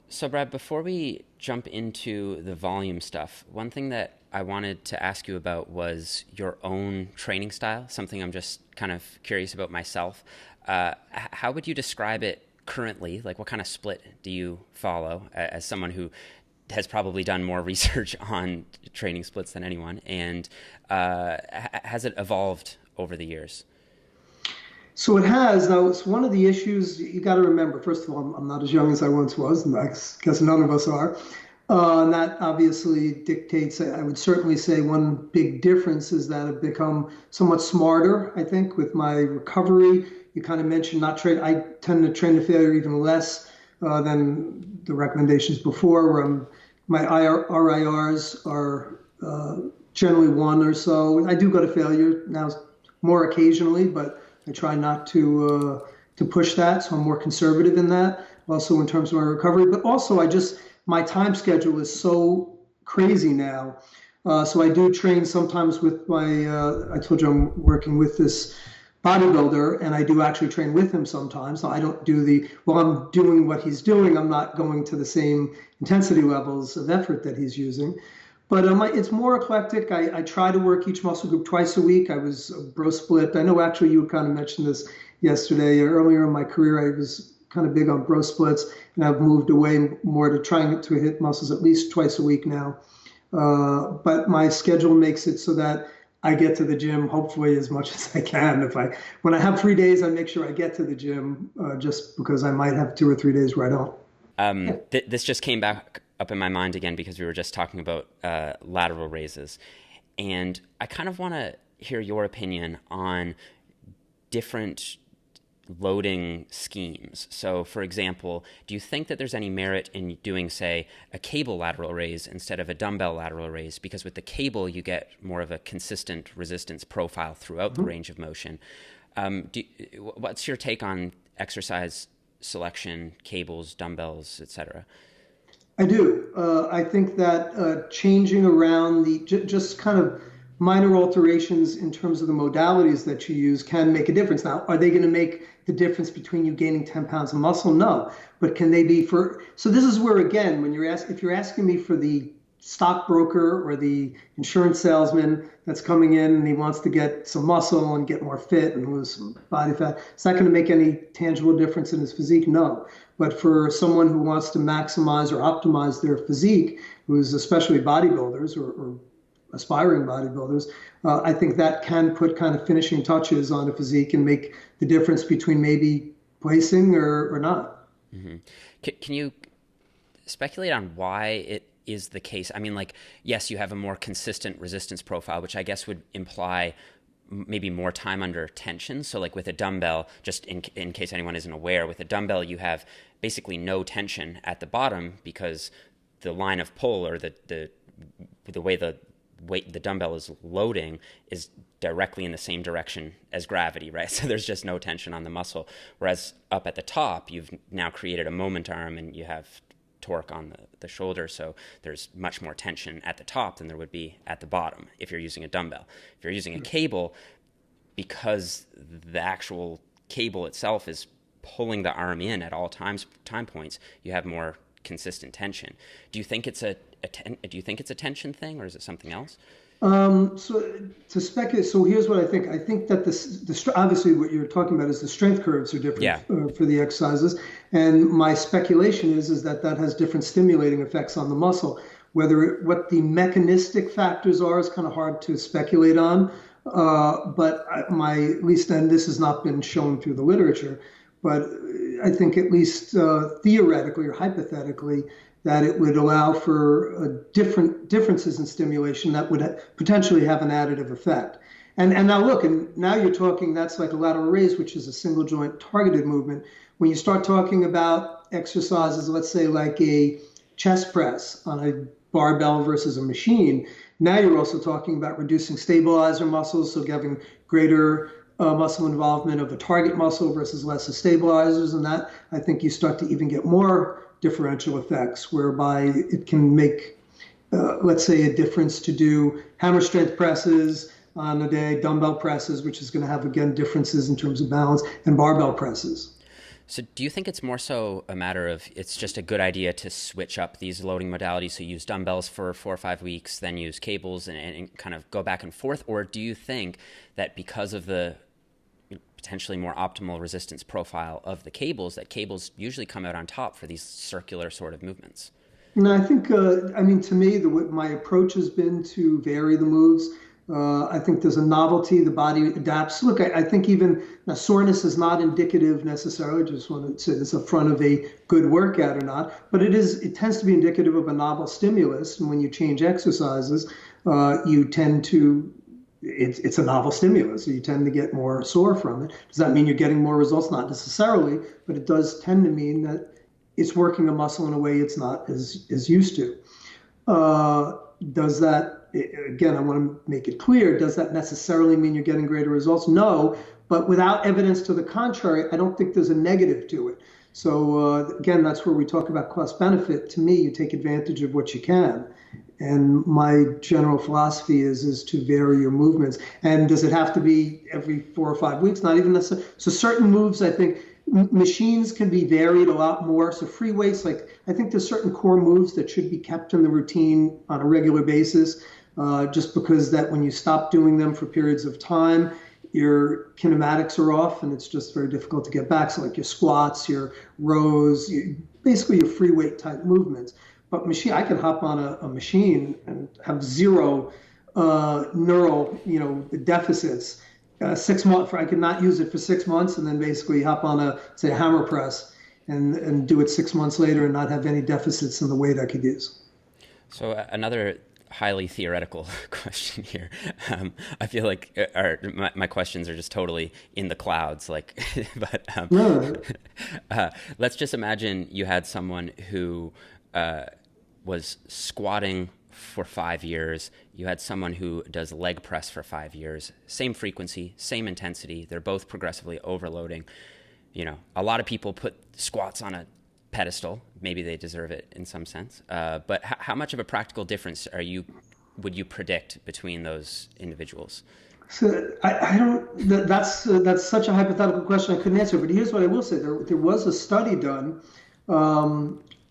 So Brad, before we jump into the volume stuff, one thing that I wanted to ask you about was your own training style, something I'm just kind of curious about myself. How would you describe it currently? Like, what kind of split do you follow as someone who has probably done more research on training splits than anyone? And has it evolved over the years? So it has. Now, it's one of the issues you got to remember. First of all, I'm not as young as I once was, and I guess none of us are. And that obviously dictates, I would certainly say one big difference is that I've become somewhat smarter, I think, with my recovery. You kind of mentioned I tend to train to failure even less than the recommendations before, where my RIRs are generally one or so. I do go to failure now more occasionally, but I try not to push that. So I'm more conservative in that. Also in terms of my recovery, but also my time schedule is so crazy now. So I do train sometimes with I told you I'm working with this bodybuilder, and I do actually train with him sometimes. So I don't do while I'm doing what he's doing, I'm not going to the same intensity levels of effort that he's using. But it's more eclectic. I try to work each muscle group twice a week. I was a bro split. I know actually you kind of mentioned this yesterday. Earlier in my career, I was kind of big on bro splits, and I've moved away more to trying to hit muscles at least twice a week now. But my schedule makes it so that I get to the gym hopefully as much as I can. When I have 3 days, I make sure I get to the gym just because I might have 2 or 3 days where I don't. This just came back up in my mind again because we were just talking about lateral raises, and I kind of want to hear your opinion on different loading schemes. So for example, do you think that there's any merit in doing, say, a cable lateral raise instead of a dumbbell lateral raise? Because with the cable, you get more of a consistent resistance profile throughout the range of motion. What's your take on exercise selection, cables, dumbbells, etc.? I do. I think that changing around just kind of minor alterations in terms of the modalities that you use can make a difference. Now, are they going to make the difference between you gaining 10 pounds of muscle? No. But can they be so this is where, again, if you're asking me for the stockbroker or the insurance salesman that's coming in and he wants to get some muscle and get more fit and lose some body fat, it's not going to make any tangible difference in his physique. No. But for someone who wants to maximize or optimize their physique, who's especially bodybuilders or aspiring bodybuilders, I think that can put kind of finishing touches on a physique and make the difference between maybe placing or not. Mm-hmm. Can you speculate on why it is the case? I mean, like, yes, you have a more consistent resistance profile, which I guess would imply maybe more time under tension. So like with a dumbbell, just in case anyone isn't aware, with a dumbbell, you have basically no tension at the bottom because the line of pull or the way the weight the dumbbell is loading is directly in the same direction as gravity, right? So there's just no tension on the muscle. Whereas up at the top, you've now created a moment arm and you have torque on the shoulder. So there's much more tension at the top than there would be at the bottom if you're using a dumbbell. If you're using a cable, because the actual cable itself is pulling the arm in at all time points, you have more consistent tension. Do you think it's a tension thing, or is it something else? So to speculate, so here's what I think. I think that obviously what you're talking about is the strength curves are different for the exercises, and my speculation is that has different stimulating effects on the muscle. What the mechanistic factors are is kind of hard to speculate on, but at least then this has not been shown through the literature, but I think at least theoretically or hypothetically, that it would allow for differences in stimulation that would potentially have an additive effect. And now look, and now you're talking, that's like a lateral raise, which is a single joint targeted movement. When you start talking about exercises, let's say like a chest press on a barbell versus a machine, now you're also talking about reducing stabilizer muscles, so having greater muscle involvement of a target muscle versus less of stabilizers, and that I think you start to even get more differential effects, whereby it can make, let's say, a difference to do hammer strength presses on a day, dumbbell presses, which is going to have, again, differences in terms of balance, and barbell presses. So do you think it's more so a matter of it's just a good idea to switch up these loading modalities, so use dumbbells for 4 or 5 weeks, then use cables and kind of go back and forth? Or do you think that because of the potentially more optimal resistance profile of the cables, that cables usually come out on top for these circular sort of movements? No, I think, to me, my approach has been to vary the moves. I think there's a novelty, the body adapts. Look, I think even soreness is not indicative necessarily, just want to say this up front, of a good workout or not, but it tends to be indicative of a novel stimulus. And when you change exercises, you tend to, it's a novel stimulus, so you tend to get more sore from it. Does that mean you're getting more results? Not necessarily, but it does tend to mean that it's working a muscle in a way it's not as used to. Does that again, I want to make it clear, does that necessarily mean you're getting greater results? No, but without evidence to the contrary, I don't think there's a negative to it. So again, that's where we talk about cost benefit. To me, you take advantage of what you can. And my general philosophy is to vary your movements. And does it have to be every 4 or 5 weeks? Not even necessarily. So certain moves, I think, machines can be varied a lot more. So free weights, like I think there's certain core moves that should be kept in the routine on a regular basis, just because that when you stop doing them for periods of time, your kinematics are off and it's just very difficult to get back. So like your squats, your rows, basically your free weight type movements. But machine, I can hop on a machine and have zero neural, deficits. 6 months, I could not use it for 6 months, and then basically hop on say a hammer press and do it 6 months later and not have any deficits in the weight I could use. So another highly theoretical question here. I feel like my questions are just totally in the clouds. Let's just imagine you had someone who was squatting for 5 years. You had someone who does leg press for 5 years, same frequency, same intensity. They're both progressively overloading. A lot of people put squats on a pedestal. Maybe they deserve it in some sense. But how much of a practical difference would you predict between those individuals? So I don't. That's such a hypothetical question I couldn't answer. But here's what I will say: there was a study done.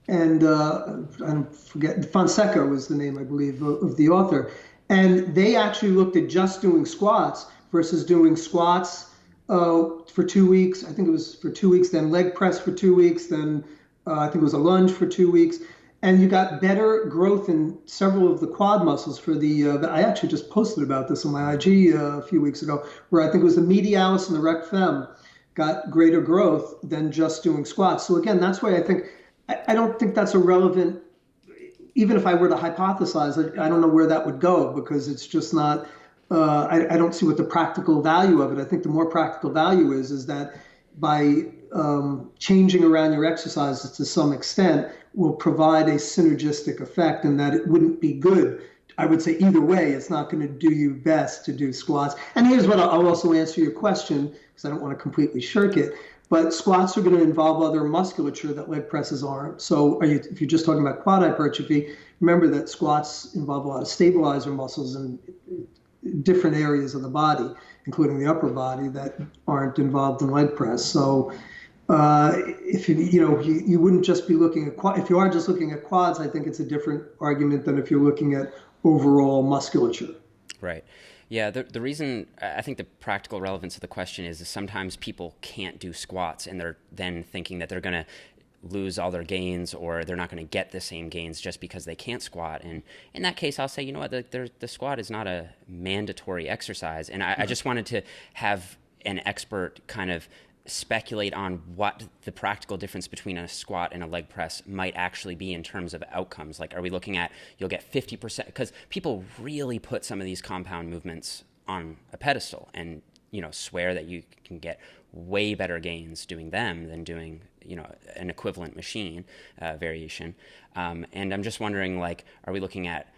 And I forget, Fonseca was the name, I believe, of the author. And they actually looked at just doing squats versus doing squats for 2 weeks. I think it was for 2 weeks, then leg press for 2 weeks, then I think it was a lunge for 2 weeks. And you got better growth in several of the quad muscles for I actually just posted about this on my IG a few weeks ago, where I think it was the medialis and the rec fem got greater growth than just doing squats. So again, that's why I don't think that's a relevant, even if I were to hypothesize, I don't know where that would go, because it's just not, I don't see what the practical value of it. I think the more practical value is that by changing around your exercises to some extent will provide a synergistic effect, and that it wouldn't be good. I would say either way, it's not going to do you best to do squats. And here's what I'll also answer your question, because I don't want to completely shirk it. But squats are going to involve other musculature that leg presses aren't. So if you're just talking about quad hypertrophy, remember that squats involve a lot of stabilizer muscles in different areas of the body, including the upper body, that aren't involved in leg press. So if you wouldn't just be looking at quad. If you are just looking at quads, I think it's a different argument than if you're looking at overall musculature. Right. Yeah, the reason I think the practical relevance of the question is sometimes people can't do squats and they're then thinking that they're going to lose all their gains or they're not going to get the same gains just because they can't squat. And in that case, I'll say, you know what, the squat is not a mandatory exercise. And I just wanted to have an expert kind of speculate on what the practical difference between a squat and a leg press might actually be in terms of outcomes. Like, are we looking at you'll get 50%? Because people really put some of these compound movements on a pedestal and, swear that you can get way better gains doing them than doing, an equivalent machine variation. And I'm just wondering, are we looking at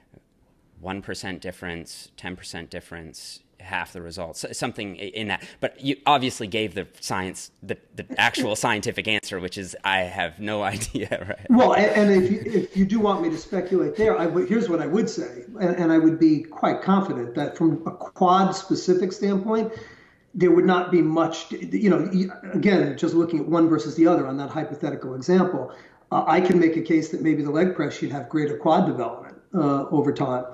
1% difference, 10% difference, half the results, something in that? But you obviously gave the science, the actual scientific answer, which is I have no idea, right? Well, and if you do want me to speculate there, here's what I would say, and I would be quite confident that from a quad specific standpoint, there would not be much, again, just looking at one versus the other on that hypothetical example, I can make a case that maybe the leg press should have greater quad development over time.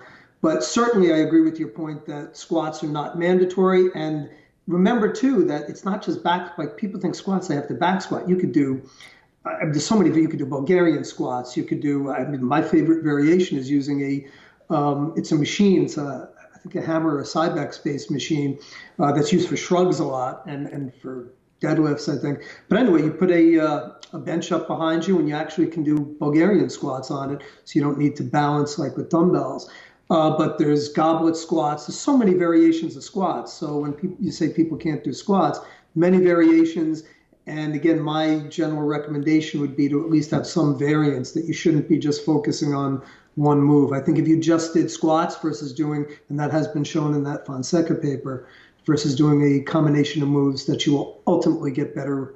But certainly I agree with your point that squats are not mandatory. And remember too, that it's not just back, like people think squats, they have to back squat. You could do, there's so many of you could do Bulgarian squats. You could do, my favorite variation is using it's a machine. It's I think a hammer or a Cybex based machine that's used for shrugs a lot and for deadlifts, I think. But anyway, you put a bench up behind you and you actually can do Bulgarian squats on it. So you don't need to balance like with dumbbells. But there's goblet squats. There's so many variations of squats. So when you say people can't do squats, many variations. And again, my general recommendation would be to at least have some variance, that you shouldn't be just focusing on one move. I think if you just did squats versus doing, and that has been shown in that Fonseca paper, versus doing a combination of moves, that you will ultimately get better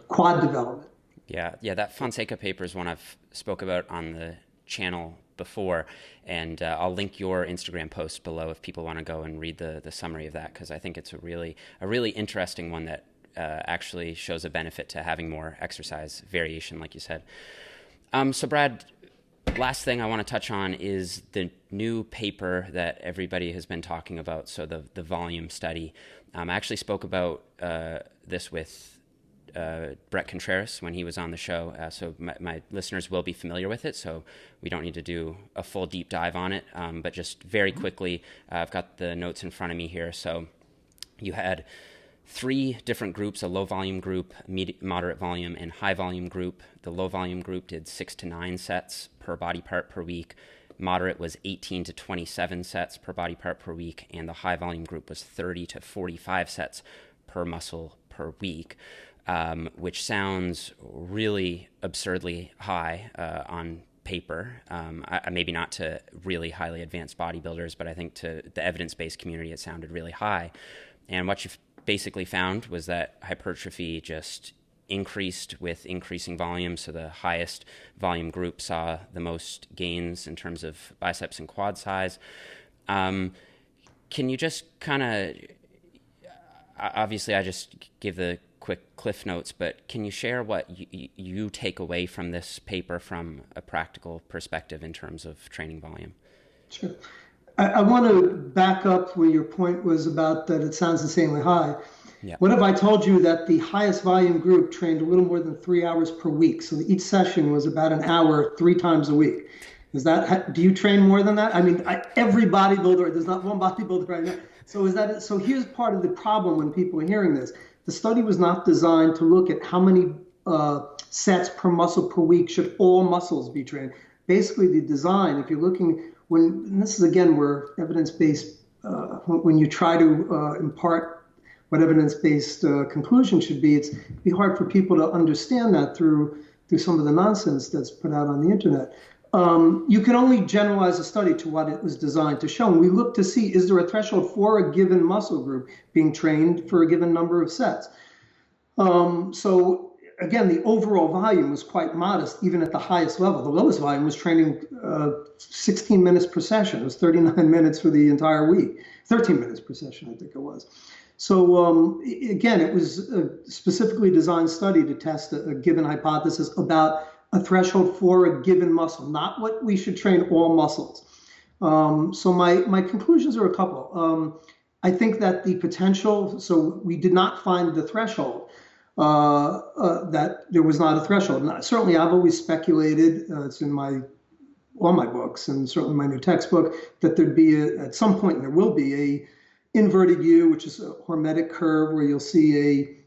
quad development. Yeah, that Fonseca paper is one I've spoke about on the channel before, and I'll link your Instagram post below if people want to go and read the summary of that, because I think it's a really interesting one that actually shows a benefit to having more exercise variation, like you said. So Brad, last thing I want to touch on is the new paper that everybody has been talking about, so the volume study. I actually spoke about this with Brett Contreras when he was on the show, so my listeners will be familiar with it, so we don't need to do a full deep dive on it, but just very quickly, I've got the notes in front of me here. So you had 3 different groups: a low volume group, moderate volume, and high volume group. The low volume group did 6 to 9 sets per body part per week. Moderate was 18 to 27 sets per body part per week, and the high volume group was 30 to 45 sets per muscle per week, which sounds really absurdly high on paper. Maybe not to really highly advanced bodybuilders, but I think to the evidence-based community it sounded really high. And what you've basically found was that hypertrophy just increased with increasing volume. So the highest volume group saw the most gains in terms of biceps and quad size. Can you just kind of, obviously I just give the quick cliff notes, but can you share what you take away from this paper from a practical perspective in terms of training volume? Sure. I want to back up where your point was about that it sounds insanely high. Yeah. What if I told you that the highest volume group trained a little more than 3 hours per week? So each session was about an hour 3 times a week. Do you train more than that? I mean, every bodybuilder, there's not one bodybuilder right now. So here's part of the problem when people are hearing this. The study was not designed to look at how many sets per muscle per week should all muscles be trained. Basically, the design, if you're looking, and this is again where evidence-based, when you try to impart what evidence-based conclusion should be, it'd be hard for people to understand that through some of the nonsense that's put out on the internet. You can only generalize a study to what it was designed to show. And we look to see, is there a threshold for a given muscle group being trained for a given number of sets? So again, the overall volume was quite modest, even at the highest level. The lowest volume was training 16 minutes per session. It was 39 minutes for the entire week, 13 minutes per session, I think it was. So again, it was a specifically designed study to test a given hypothesis about a threshold for a given muscle, not what we should train all muscles. So my conclusions are a couple. I think that the potential, so we did not find the threshold, that there was not a threshold. Now, certainly I've always speculated, it's in all my books and certainly my new textbook, that there'd be at some point, and there will be a inverted U, which is a hormetic curve where you'll see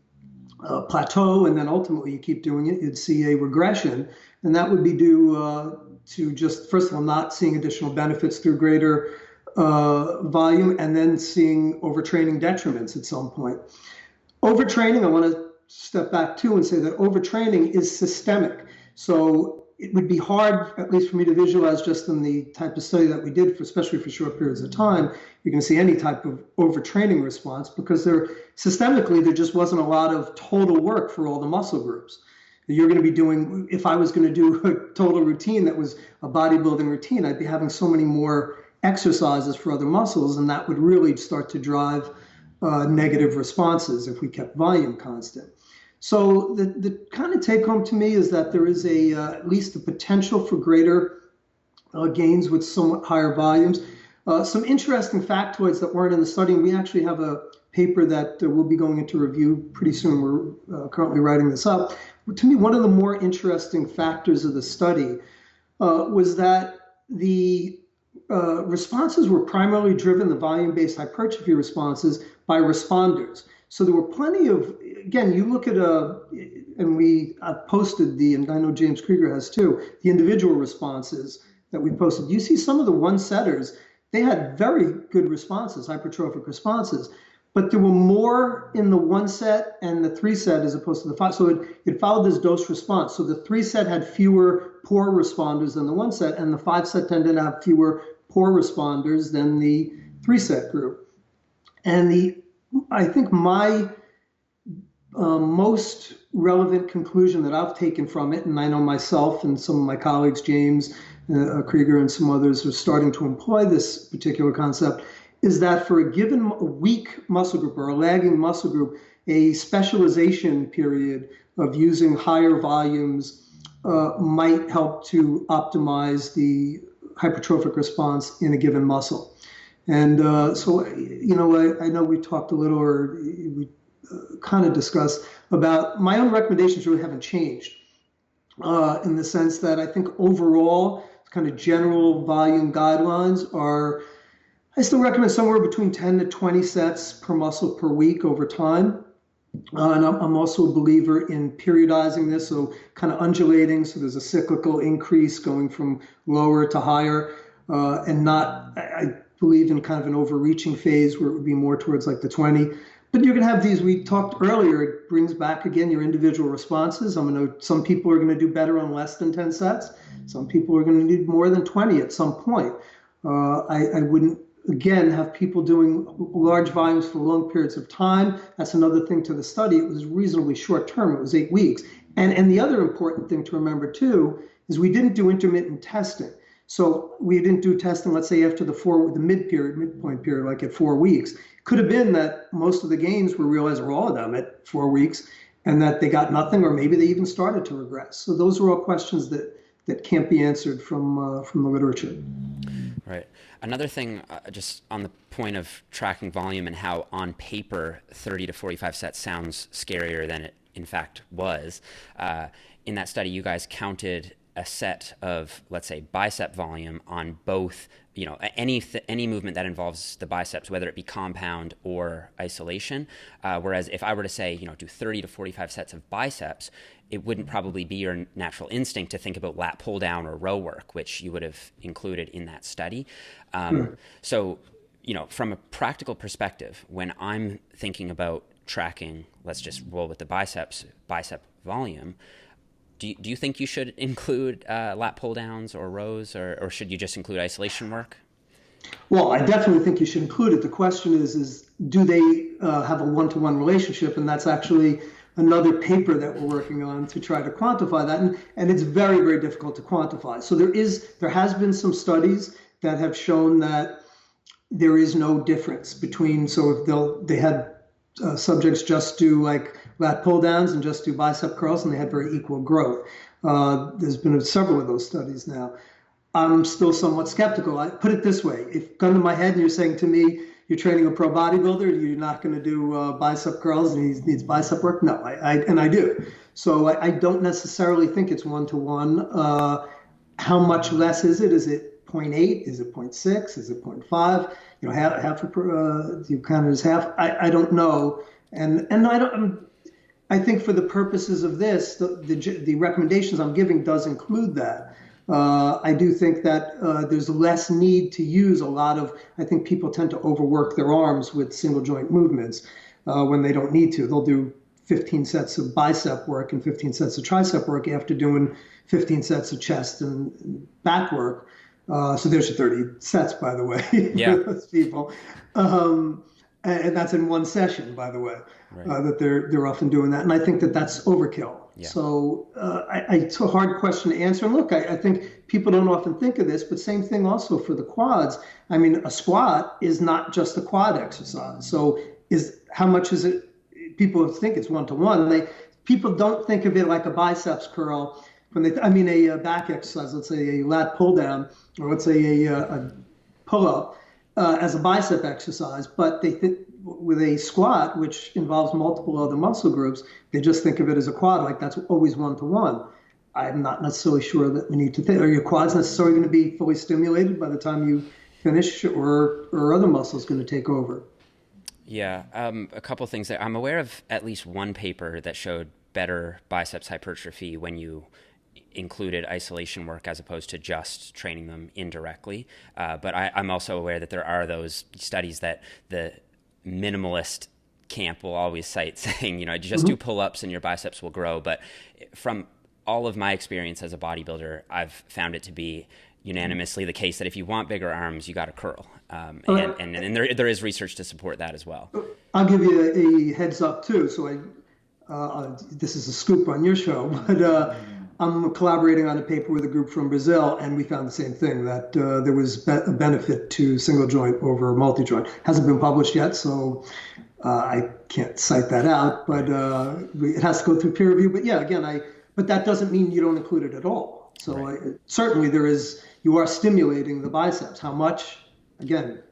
a plateau, and then ultimately you keep doing it, you'd see a regression, and that would be due to just, first of all, not seeing additional benefits through greater volume, and then seeing overtraining detriments at some point. Overtraining, I want to step back too and say that overtraining is systemic. So it would be hard, at least for me to visualize just in the type of study that we did, especially for short periods of time, you can see any type of overtraining response, because systemically, there just wasn't a lot of total work for all the muscle groups. You're going to be doing, if I was going to do a total routine that was a bodybuilding routine, I'd be having so many more exercises for other muscles, and that would really start to drive negative responses if we kept volume constant. So the kind of take home to me is that there is at least the potential for greater gains with somewhat higher volumes. Some interesting factoids that weren't in the study, and we actually have a paper that we'll be going into review pretty soon. We're currently writing this up. To me, one of the more interesting factors of the study was that the responses were primarily driven, the volume-based hypertrophy responses, by responders. So there were plenty of, again, you look at and I've posted and I know James Krieger has too, the individual responses that we posted. You see some of the one-setters, they had very good responses, hypertrophic responses. but there were more in the 1 set and the 3 set as opposed to the 5. So it followed this dose response. So the 3 set had fewer poor responders than the 1 set, and the 5 set tended to have fewer poor responders than the 3 set group. And I think my most relevant conclusion that I've taken from it, and I know myself and some of my colleagues, James Krieger and some others, are starting to employ this particular concept, is that for a given weak muscle group or a lagging muscle group, a specialization period of using higher volumes might help to optimize the hypertrophic response in a given muscle. And so, I know we talked a little, or we kind of discussed about my own recommendations really haven't changed in the sense that I think overall kind of general volume guidelines are, I still recommend somewhere between 10 to 20 sets per muscle per week over time. And I'm also a believer in periodizing this, so kind of undulating, so there's a cyclical increase going from lower to higher, and not, I believe in kind of an overreaching phase where it would be more towards like the 20. But you're going to have these, we talked earlier, it brings back again your individual responses. Some people are going to do better on less than 10 sets. Some people are going to need more than 20 at some point. I wouldn't, again, have people doing large volumes for long periods of time. That's another thing to the study. It was reasonably short term. It was 8 weeks. And the other important thing to remember too is we didn't do intermittent testing. So we didn't do testing, let's say after the midpoint period, like at 4 weeks. Could have been that most of the gains were realized, or all of them, at 4 weeks, and that they got nothing, or maybe they even started to regress. So those are all questions that can't be answered from the literature. Right. Another thing, just on the point of tracking volume and how on paper 30 to 45 sets sounds scarier than it in fact was. In that study, you guys counted a set of, let's say, bicep volume on both, any movement that involves the biceps, whether it be compound or isolation. Whereas if I were to say, do 30 to 45 sets of biceps, it wouldn't probably be your natural instinct to think about lat pull down or row work, which you would have included in that study. So, from a practical perspective, when I'm thinking about tracking, let's just roll with the bicep volume, do you think you should include lat pull downs or rows, or should you just include isolation work? Well, I definitely think you should include it. The question is do they have a one-to-one relationship? And that's actually another paper that we're working on to try to quantify that. And it's very, very difficult to quantify. So there has been some studies that have shown that there is no difference between, so if they had subjects just do like lat pull downs and just do bicep curls, and they had very equal growth. There's been several of those studies now. I'm still somewhat skeptical. I put it this way: if gun to my head and you're saying to me, you're training a pro bodybuilder, you're not going to do bicep curls and he needs bicep work? No, I do. So I don't necessarily think it's one-to-one. How much less is it? Is it 0.8? Is it 0.6? Is it 0.5? Do you count it as half? I don't know. And I think for the purposes of this, the recommendations I'm giving does include that. I do think that there's less need to use a lot of, I think people tend to overwork their arms with single joint movements when they don't need to. They'll do 15 sets of bicep work and 15 sets of tricep work after doing 15 sets of chest and back work. So there's your 30 sets, by the way, yeah. for those people. And that's in one session, by the way, right. That they're often doing that. And I think that that's overkill. Yeah. So it's a hard question to answer. And look, I think people don't often think of this, but same thing also for the quads. I mean, a squat is not just a quad exercise. So how much is it? People think it's one-to-one. People don't think of it like a biceps curl. A back exercise, let's say a lat pull down, or let's say a pull up as a bicep exercise, but they think with a squat, which involves multiple other muscle groups, they just think of it as a quad, like that's always one-to-one. I'm not necessarily sure that we need to think, are your quads necessarily going to be fully stimulated by the time you finish, or other muscles going to take over? Yeah, a couple things there. I'm aware of at least one paper that showed better biceps hypertrophy when you included isolation work as opposed to just training them indirectly. But I'm also aware that there are those studies that the minimalist camp will always cite saying, just do pull-ups and your biceps will grow. But from all of my experience as a bodybuilder, I've found it to be unanimously the case that if you want bigger arms, you got to curl. And there is research to support that as well. I'll give you a heads up too. So this is a scoop on your show, but I'm collaborating on a paper with a group from Brazil, and we found the same thing, that there was a benefit to single joint over multi-joint. Hasn't been published yet, so I can't cite that out, but it has to go through peer review. But yeah, again, but that doesn't mean you don't include it at all. So right. Certainly you are stimulating the biceps. How much? Again,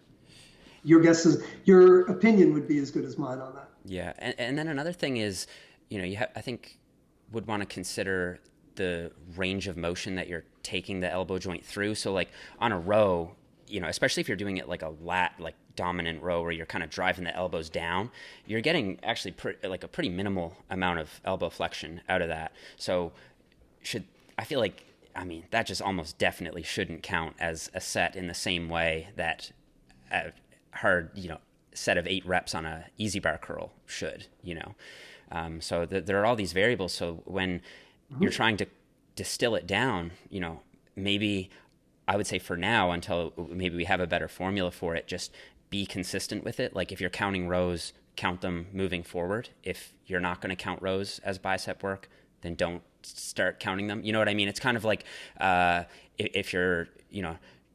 your opinion would be as good as mine on that. Yeah, and then another thing is, I think would want to consider the range of motion that you're taking the elbow joint through. So like on a row, especially if you're doing it like a dominant row where you're kind of driving the elbows down, you're getting actually a pretty minimal amount of elbow flexion out of that. So that just almost definitely shouldn't count as a set in the same way that a hard, set of 8 reps on a easy bar curl should, So there are all these variables. So when you're trying to distill it down, maybe I would say for now, until maybe we have a better formula for it, just be consistent with it. Like if you're counting rows, count them moving forward. If you're not going to count rows as bicep work, then don't start counting them. You know what I mean? It's kind of like if you're,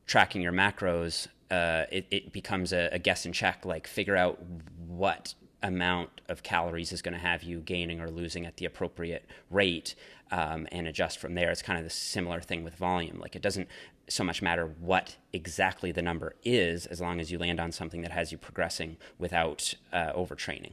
tracking your macros, it becomes a guess and check, like figure out what amount of calories is going to have you gaining or losing at the appropriate rate, and adjust from there. It's kind of the similar thing with volume. Like it doesn't so much matter what exactly the number is, as long as you land on something that has you progressing without overtraining.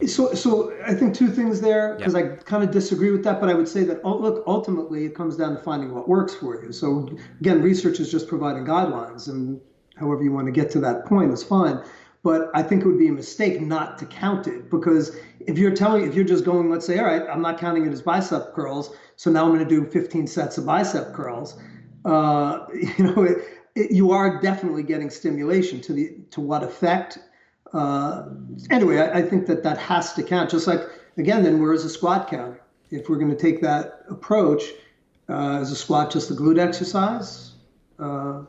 So I think 2 things there, because I kind of disagree with that, but I would say that, look, ultimately it comes down to finding what works for you. So again, research is just providing guidelines, and however you want to get to that point is fine. But I think it would be a mistake not to count it, because if you're just going, let's say, all right, I'm not counting it as bicep curls, so now I'm going to do 15 sets of bicep curls. You are definitely getting stimulation to what effect. Anyway, I think that has to count. Just like, again, then where is a squat count? If we're going to take that approach, is a squat just a glute exercise? And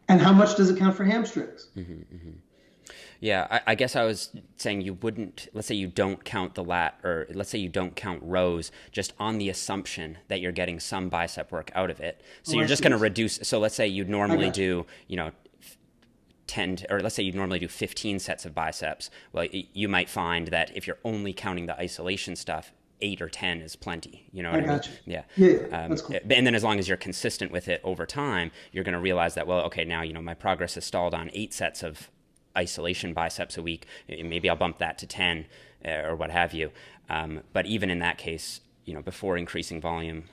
how much does it count for hamstrings? Yeah, I guess I was saying you wouldn't, let's say you don't count or let's say you don't count rows, just on the assumption that you're getting some bicep work out of it. So you're just going to reduce. So let's say you'd normally do, 10, or let's say you normally do 15 sets of biceps. Well, you might find that if you're only counting the isolation stuff, 8 or 10 is plenty. You know what I mean? Yeah. That's cool. And then as long as you're consistent with it over time, you're going to realize that, well, okay, now, my progress is stalled on 8 sets of isolation biceps a week. Maybe I'll bump that to 10 or what have you. But even in that case, before increasing volume,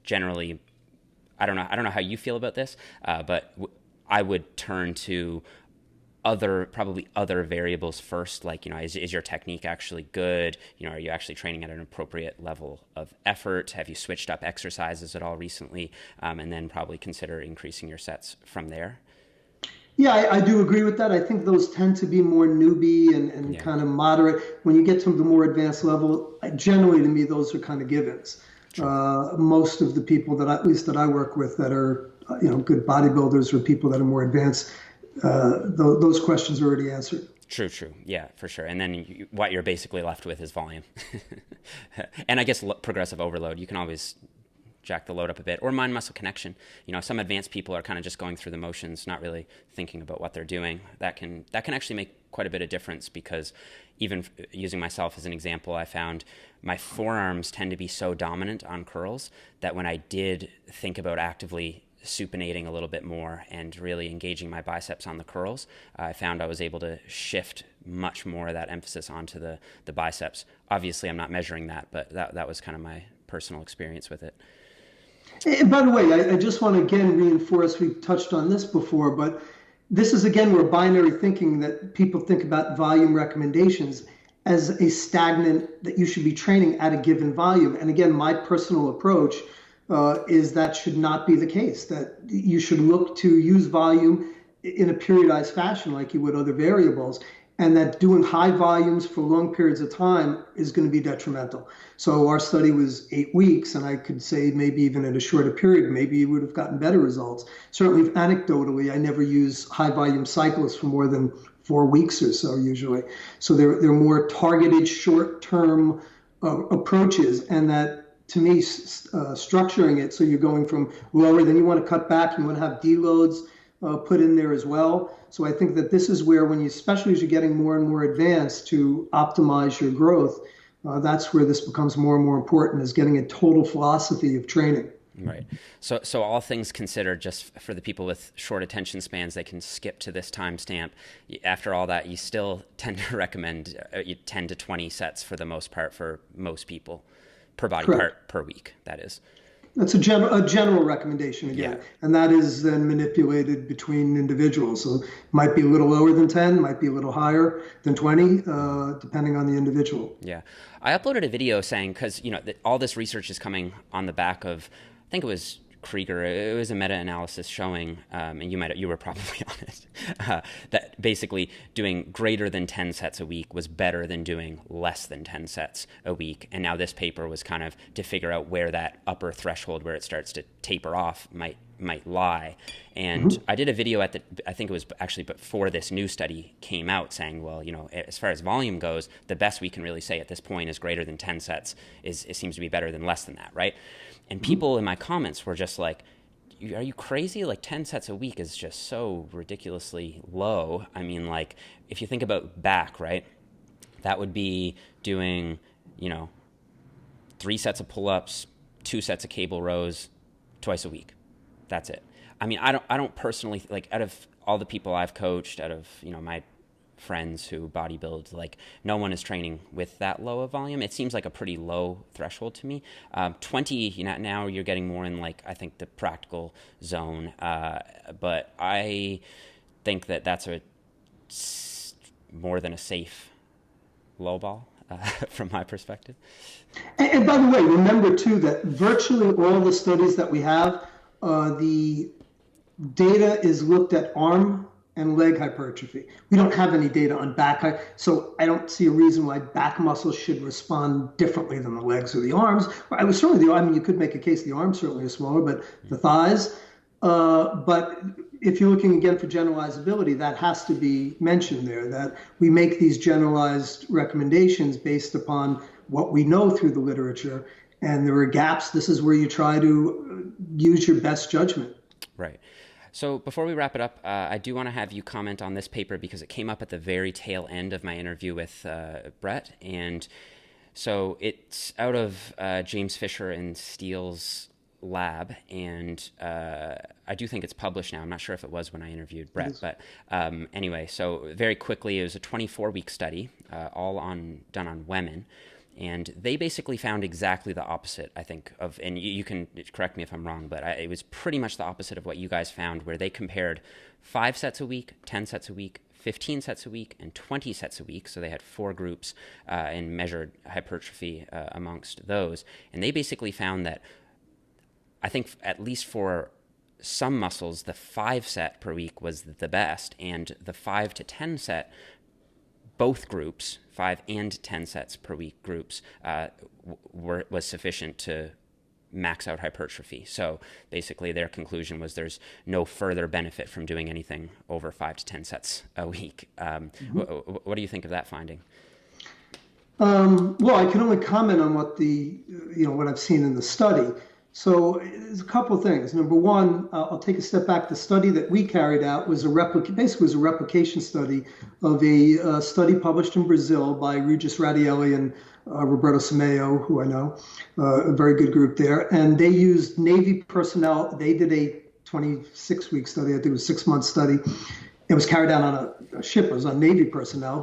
generally, I don't know how you feel about this, but I would turn to probably other variables first, like, is your technique actually good? Are you actually training at an appropriate level of effort? Have you switched up exercises at all recently? And then probably consider increasing your sets from there. Yeah, I do agree with that. I think those tend to be more newbie and kind of moderate. When you get to the more advanced level, generally to me, those are kind of givens. Most of the people that I work with that are, good bodybuilders or people that are more advanced, those questions are already answered. True. Yeah, for sure. And then what you're basically left with is volume. And I guess progressive overload, you can always jack the load up a bit, or mind muscle connection. Some advanced people are kind of just going through the motions, not really thinking about what they're doing. That can actually make quite a bit of difference, because even using myself as an example, I found my forearms tend to be so dominant on curls that when I did think about actively supinating a little bit more and really engaging my biceps on the curls, I found I was able to shift much more of that emphasis onto the biceps. Obviously, I'm not measuring that, but that was kind of my personal experience with it. And by the way, I just want to again reinforce, we've touched on this before, but this is again where binary thinking, that people think about volume recommendations as a stagnant, that you should be training at a given volume. And again, my personal approach is that should not be the case, that you should look to use volume in a periodized fashion like you would other variables. and that doing high volumes for long periods of time is going to be detrimental. So our study was 8 weeks, and I could say maybe even in a shorter period, maybe you would have gotten better results. Certainly anecdotally, I never use high volume cycles for more than 4 weeks or so usually. So they're more targeted short-term approaches, and that to me, structuring it so you're going from lower, then you want to cut back, you want to have deloads put in there as well. So I think that this is where, when you, especially as you're getting more and more advanced to optimize your growth, that's where this becomes more and more important, is getting a total philosophy of training. Right. So all things considered, just for the people with short attention spans, they can skip to this timestamp. After all that, you still tend to recommend 10 to 20 sets for the most part for most people, per body part per week, that is. That's a general recommendation again, and that is then manipulated between individuals. So it might be a little lower than 10, might be a little higher than 20, depending on the individual. Yeah. I uploaded a video saying, because all this research is coming on the back of, I think it was Krieger. It was a meta-analysis showing, and you were probably on it, that basically doing greater than 10 sets a week was better than doing less than 10 sets a week. And now this paper was kind of to figure out where that upper threshold, where it starts to taper off, might lie. And I did a video I think it was actually before this new study came out, saying, well, as far as volume goes, the best we can really say at this point is greater than 10 sets. It seems to be better than less than that, right? And people in my comments were just like, are you crazy? Like 10 sets a week is just so ridiculously low. I mean, like, if you think about back, right, that would be doing, 3 sets of pull-ups, 2 sets of cable rows twice a week. That's it. I mean, I don't personally, like, out of all the people I've coached, out of, my friends who bodybuild, like, no one is training with that low of volume. It seems like a pretty low threshold to me. 20, now you're getting more in, like, I think the practical zone. But I think that that's more than a safe low ball from my perspective. And by the way, remember too that virtually all the studies that we have, the data is looked at arm and leg hypertrophy. We don't have any data on back, so I don't see a reason why back muscles should respond differently than the legs or the arms. I was certainly you could make a case the arms certainly are smaller, but the thighs. But if you're looking again for generalizability, that has to be mentioned there, that we make these generalized recommendations based upon what we know through the literature, and there are gaps. This is where you try to use your best judgment. Right. So before we wrap it up, I do want to have you comment on this paper because it came up at the very tail end of my interview with Brett. And so it's out of James Fisher and Steele's lab. And I do think it's published now. I'm not sure if it was when I interviewed Brett. But anyway, so very quickly, it was a 24-week study, all done on women. And they basically found exactly the opposite, I think, and you can correct me if I'm wrong, but it was pretty much the opposite of what you guys found, where they compared 5 sets a week, 10 sets a week, 15 sets a week, and 20 sets a week. So they had 4 groups and measured hypertrophy amongst those. And they basically found that, I think at least for some muscles, the 5 set per week was the best, and the 5 to 10 set, both groups, 5 and 10 sets per week groups, was sufficient to max out hypertrophy. So basically their conclusion was there's no further benefit from doing anything over 5 to 10 sets a week. What do you think of that finding? Well, I can only comment on what what I've seen in the study. So there's a couple of things. Number one, I'll take a step back. The study that we carried out was a replication study of a study published in Brazil by Regis Radielli and Roberto Simeo, who I know, a very good group there. And they used Navy personnel. They did a 26-week study. I think it was a 6-month study. It was carried out on a ship. It was on Navy personnel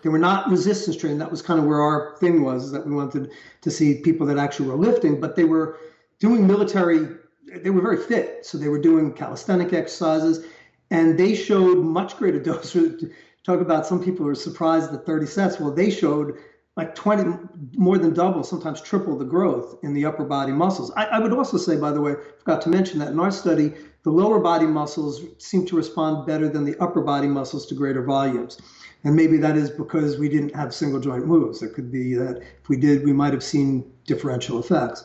they were not resistance trained. That was kind of where our thing was, is that we wanted to see people that actually were lifting, but they were doing they were very fit. So they were doing calisthenic exercises, and they showed much greater doses. Talk about some people who are surprised at 30 sets. Well, they showed like 20, more than double, sometimes triple the growth in the upper body muscles. I would also say, by the way, I forgot to mention that in our study, the lower body muscles seem to respond better than the upper body muscles to greater volumes. And maybe that is because we didn't have single joint moves. It could be that if we did, we might have seen differential effects.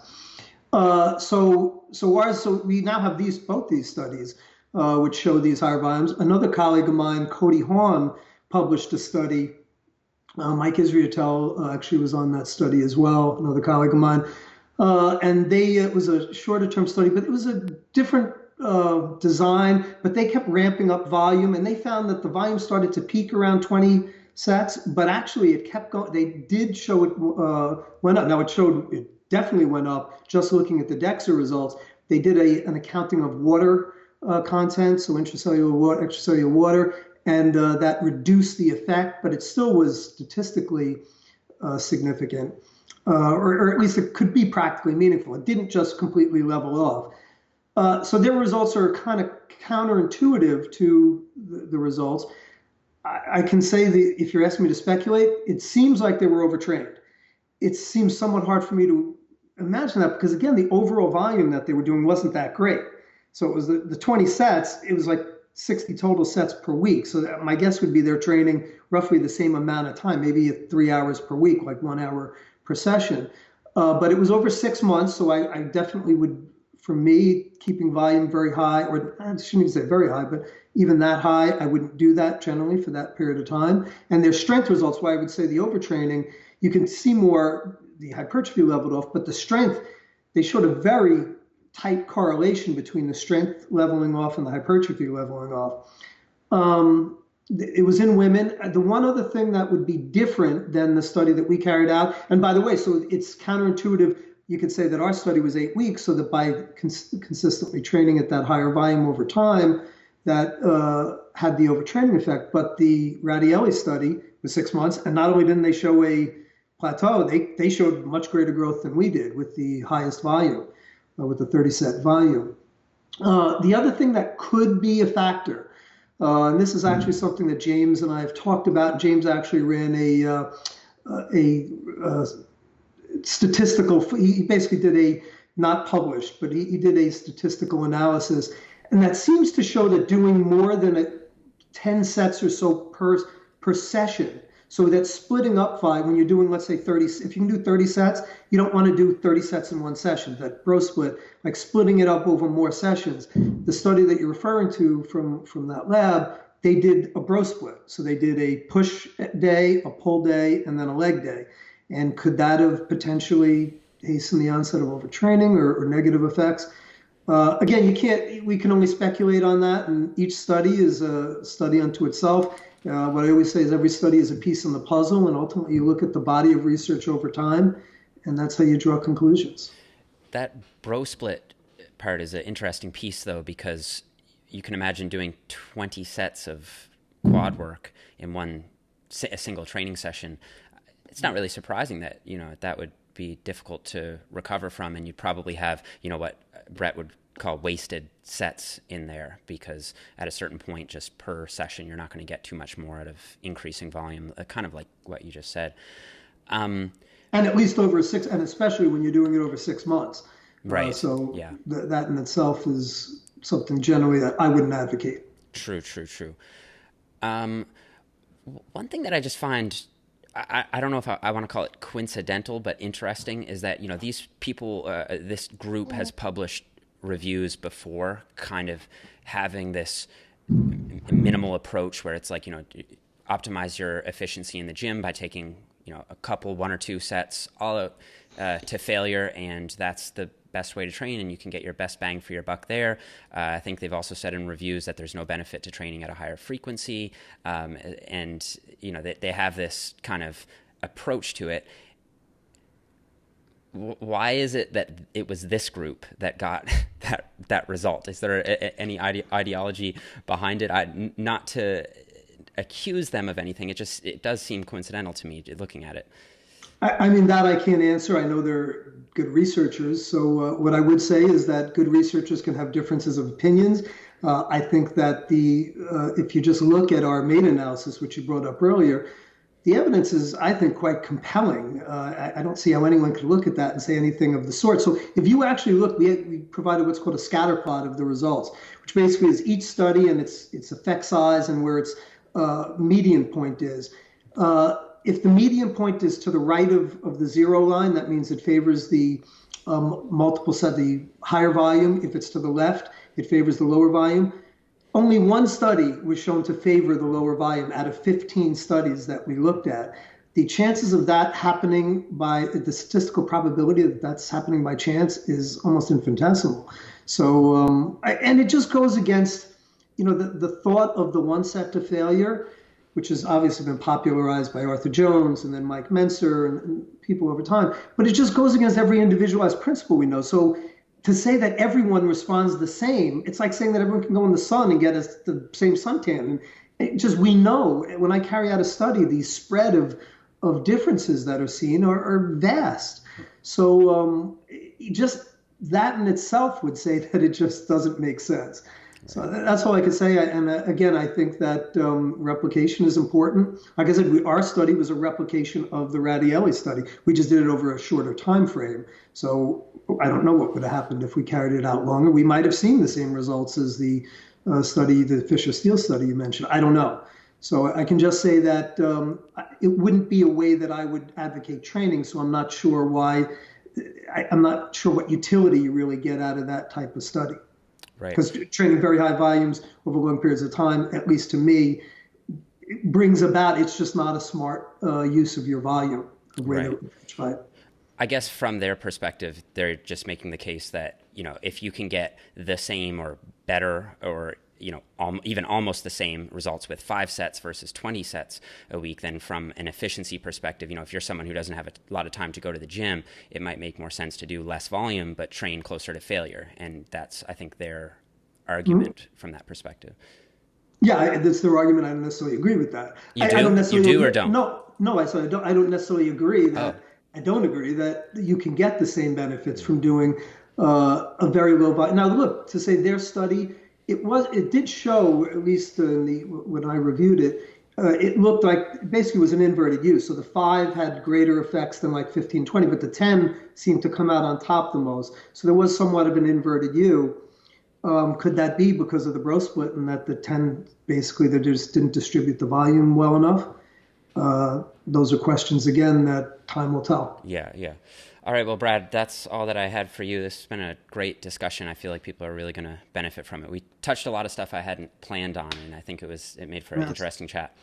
So we now have both these studies, which show these higher volumes. Another colleague of mine, Cody Horn, published a study. Mike Israetel actually was on that study as well, another colleague of mine. And it was a shorter term study, but it was a different design, but they kept ramping up volume, and they found that the volume started to peak around 20 sets, but actually it kept going. They did show it went up. Now it definitely went up just looking at the DEXA results. They did an accounting of water content, so intracellular water, extracellular water, and that reduced the effect, but it still was statistically significant, or at least it could be practically meaningful. It didn't just completely level off. So their results are kind of counterintuitive to the results. I can say that if you're asking me to speculate, it seems like they were overtrained. It seems somewhat hard for me to imagine that because, again, the overall volume that they were doing wasn't that great. So it was the 20 sets, it was like 60 total sets per week. So my guess would be they're training roughly the same amount of time, maybe 3 hours per week, like 1 hour per session. But it was over 6 months, so I definitely would, for me, keeping volume very high, or I shouldn't even say very high, but even that high, I wouldn't do that generally for that period of time. And their strength results, why I would say the overtraining, you can see more the hypertrophy leveled off, but the strength, they showed a very tight correlation between the strength leveling off and the hypertrophy leveling off. It was in women. The one other thing that would be different than the study that we carried out, and by the way, so it's counterintuitive. You could say that our study was 8 weeks, so that by consistently training at that higher volume over time, that had the overtraining effect. But the Radielli study was 6 months, and not only didn't they show a plateau, they showed much greater growth than we did with the highest volume, with the 30-set volume. The other thing that could be a factor, and this is actually something that James and I have talked about. James actually ran a statistical, he basically did a, not published, but he did a statistical analysis. And that seems to show that doing more than 10 sets or so per session, so that's splitting up 5, when you're doing, let's say 30, if you can do 30 sets, you don't want to do 30 sets in one session, that bro split, like splitting it up over more sessions. The study that you're referring to from that lab, they did a bro split. So they did a push day, a pull day, and then a leg day. And could that have potentially hastened the onset of overtraining or negative effects? Again, we can only speculate on that, and each study is a study unto itself. What I always say is every study is a piece in the puzzle, and ultimately you look at the body of research over time, and that's how you draw conclusions. That bro split part is an interesting piece, though, because you can imagine doing 20 sets of quad work in a single training session. It's not really surprising that, that would be difficult to recover from, and you'd probably have, what Brett would call wasted sets in there, because at a certain point, just per session, you're not going to get too much more out of increasing volume, kind of like what you just said. And at least over 6, and especially when you're doing it over 6 months. Right. Yeah. That in itself is something generally that I wouldn't advocate. True. One thing that I just find, I don't know if I want to call it coincidental, but interesting, is that, these people, this group has published reviews before, kind of having this minimal approach where it's like, optimize your efficiency in the gym by taking, a couple, 1 or 2 sets all out to failure, and that's the best way to train, and you can get your best bang for your buck there. I think they've also said in reviews that there's no benefit to training at a higher frequency, and they have this kind of approach to it. Why is it that it was this group that got that result? Is there any ideology behind it? Not to accuse them of anything. It does seem coincidental to me looking at it. I mean, that I can't answer. I know they're good researchers. So what I would say is that good researchers can have differences of opinions. I think that if you just look at our meta-analysis, which you brought up earlier, the evidence is, I think, quite compelling. I don't see how anyone could look at that and say anything of the sort. So if you actually look, we provided what's called a scatter plot of the results, which basically is each study and its effect size and where it's median point is. If the median point is to the right of the zero line, that means it favors the multiple set, the higher volume. If it's to the left, it favors the lower volume. Only one study was shown to favor the lower volume out of 15 studies that we looked at. The chances of that happening by the statistical probability that that's happening by chance is almost infinitesimal. So, and it just goes against, the thought of the one set to failure, which has obviously been popularized by Arthur Jones and then Mike Menser and people over time. But it just goes against every individualized principle we know. So to say that everyone responds the same, it's like saying that everyone can go in the sun and get the same suntan. And it just, we know when I carry out a study, the spread of differences that are seen are vast. So just that in itself would say that it just doesn't make sense. So that's all I can say. And again, I think that replication is important. Like I said, our study was a replication of the Radielli study. We just did it over a shorter time frame. So I don't know what would have happened if we carried it out longer. We might have seen the same results as the study, the Fisher-Steele study you mentioned. I don't know. So I can just say that it wouldn't be a way that I would advocate training. So I'm not sure why. I'm not sure what utility you really get out of that type of study. Right. Because training very high volumes over long periods of time, at least to me, it brings about, it's just not a smart use of your volume. Right. I guess from their perspective, they're just making the case that, if you can get the same or better or, even almost the same results with 5 sets versus 20 sets a week, then from an efficiency perspective, if you're someone who doesn't have a lot of time to go to the gym, it might make more sense to do less volume, but train closer to failure. And that's, I think, their argument from that perspective. Yeah, that's their argument. I don't necessarily agree with that. I don't necessarily you do or don't? No, I said I don't necessarily agree that. I don't agree that you can get the same benefits from doing a very low volume. Now, look, to say their study, it did show, at least when I reviewed it, it looked like it basically was an inverted U. So the 5 had greater effects than like 15, 20, but the 10 seemed to come out on top the most. So there was somewhat of an inverted U. Could that be because of the bro split and that the 10 basically they just didn't distribute the volume well enough? Those are questions, again, that time will tell. Yeah. All right, well, Brad, that's all that I had for you. This has been a great discussion. I feel like people are really going to benefit from it. We touched a lot of stuff I hadn't planned on, and I think it made for an interesting chat.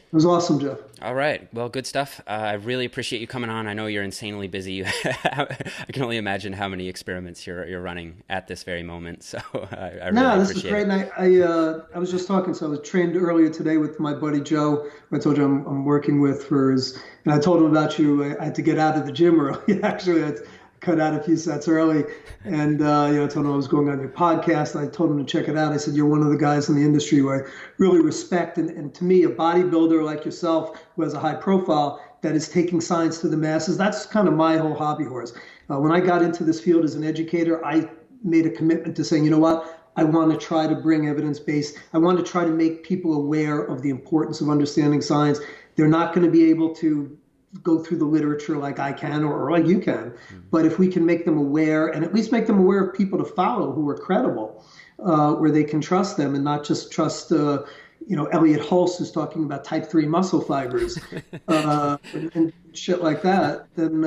It was awesome, Jeff. All right. Well, good stuff. I really appreciate you coming on. I know you're insanely busy. I can only imagine how many experiments you're running at this very moment. So I really this is great. It. And I was just talking. So I was trained earlier today with my buddy Joe, who I told you I'm working with for his. And I told him about you. I had to get out of the gym early. Actually, I cut out a few sets early, and I told him I was going on your podcast. And I told him to check it out. I said, you're one of the guys in the industry who I really respect, and to me, a bodybuilder like yourself who has a high profile that is taking science to the masses. That's kind of my whole hobby horse. When I got into this field as an educator, I made a commitment to saying, you know what? I want to try to bring evidence-based. I want to try to make people aware of the importance of understanding science. They're not going to be able to go through the literature like I can or like you can. But if we can make them aware and at least make them aware of people to follow who are credible, where they can trust them and not just trust, Elliot Hulse who's talking about type 3 muscle fibers and shit like that, then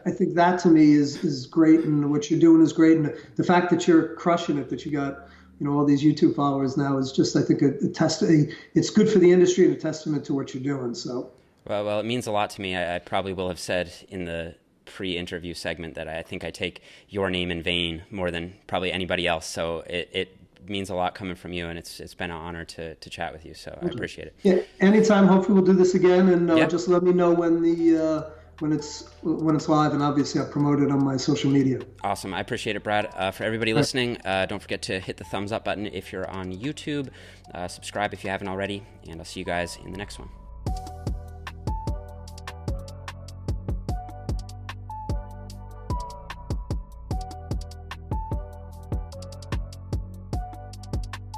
I think that to me is great. And what you're doing is great. And the fact that you're crushing it, that you got, all these YouTube followers now is just, I think, it's good for the industry and a testament to what you're doing. So. Well, it means a lot to me. I probably will have said in the pre-interview segment that I think I take your name in vain more than probably anybody else. So it means a lot coming from you, and it's been an honor to chat with you. So I appreciate it. Yeah, anytime. Hopefully we'll do this again, and just let me know when it's live, and obviously I'll promote it on my social media. Awesome. I appreciate it, Brad. For everybody listening, don't forget to hit the thumbs up button if you're on YouTube. Subscribe if you haven't already, and I'll see you guys in the next one.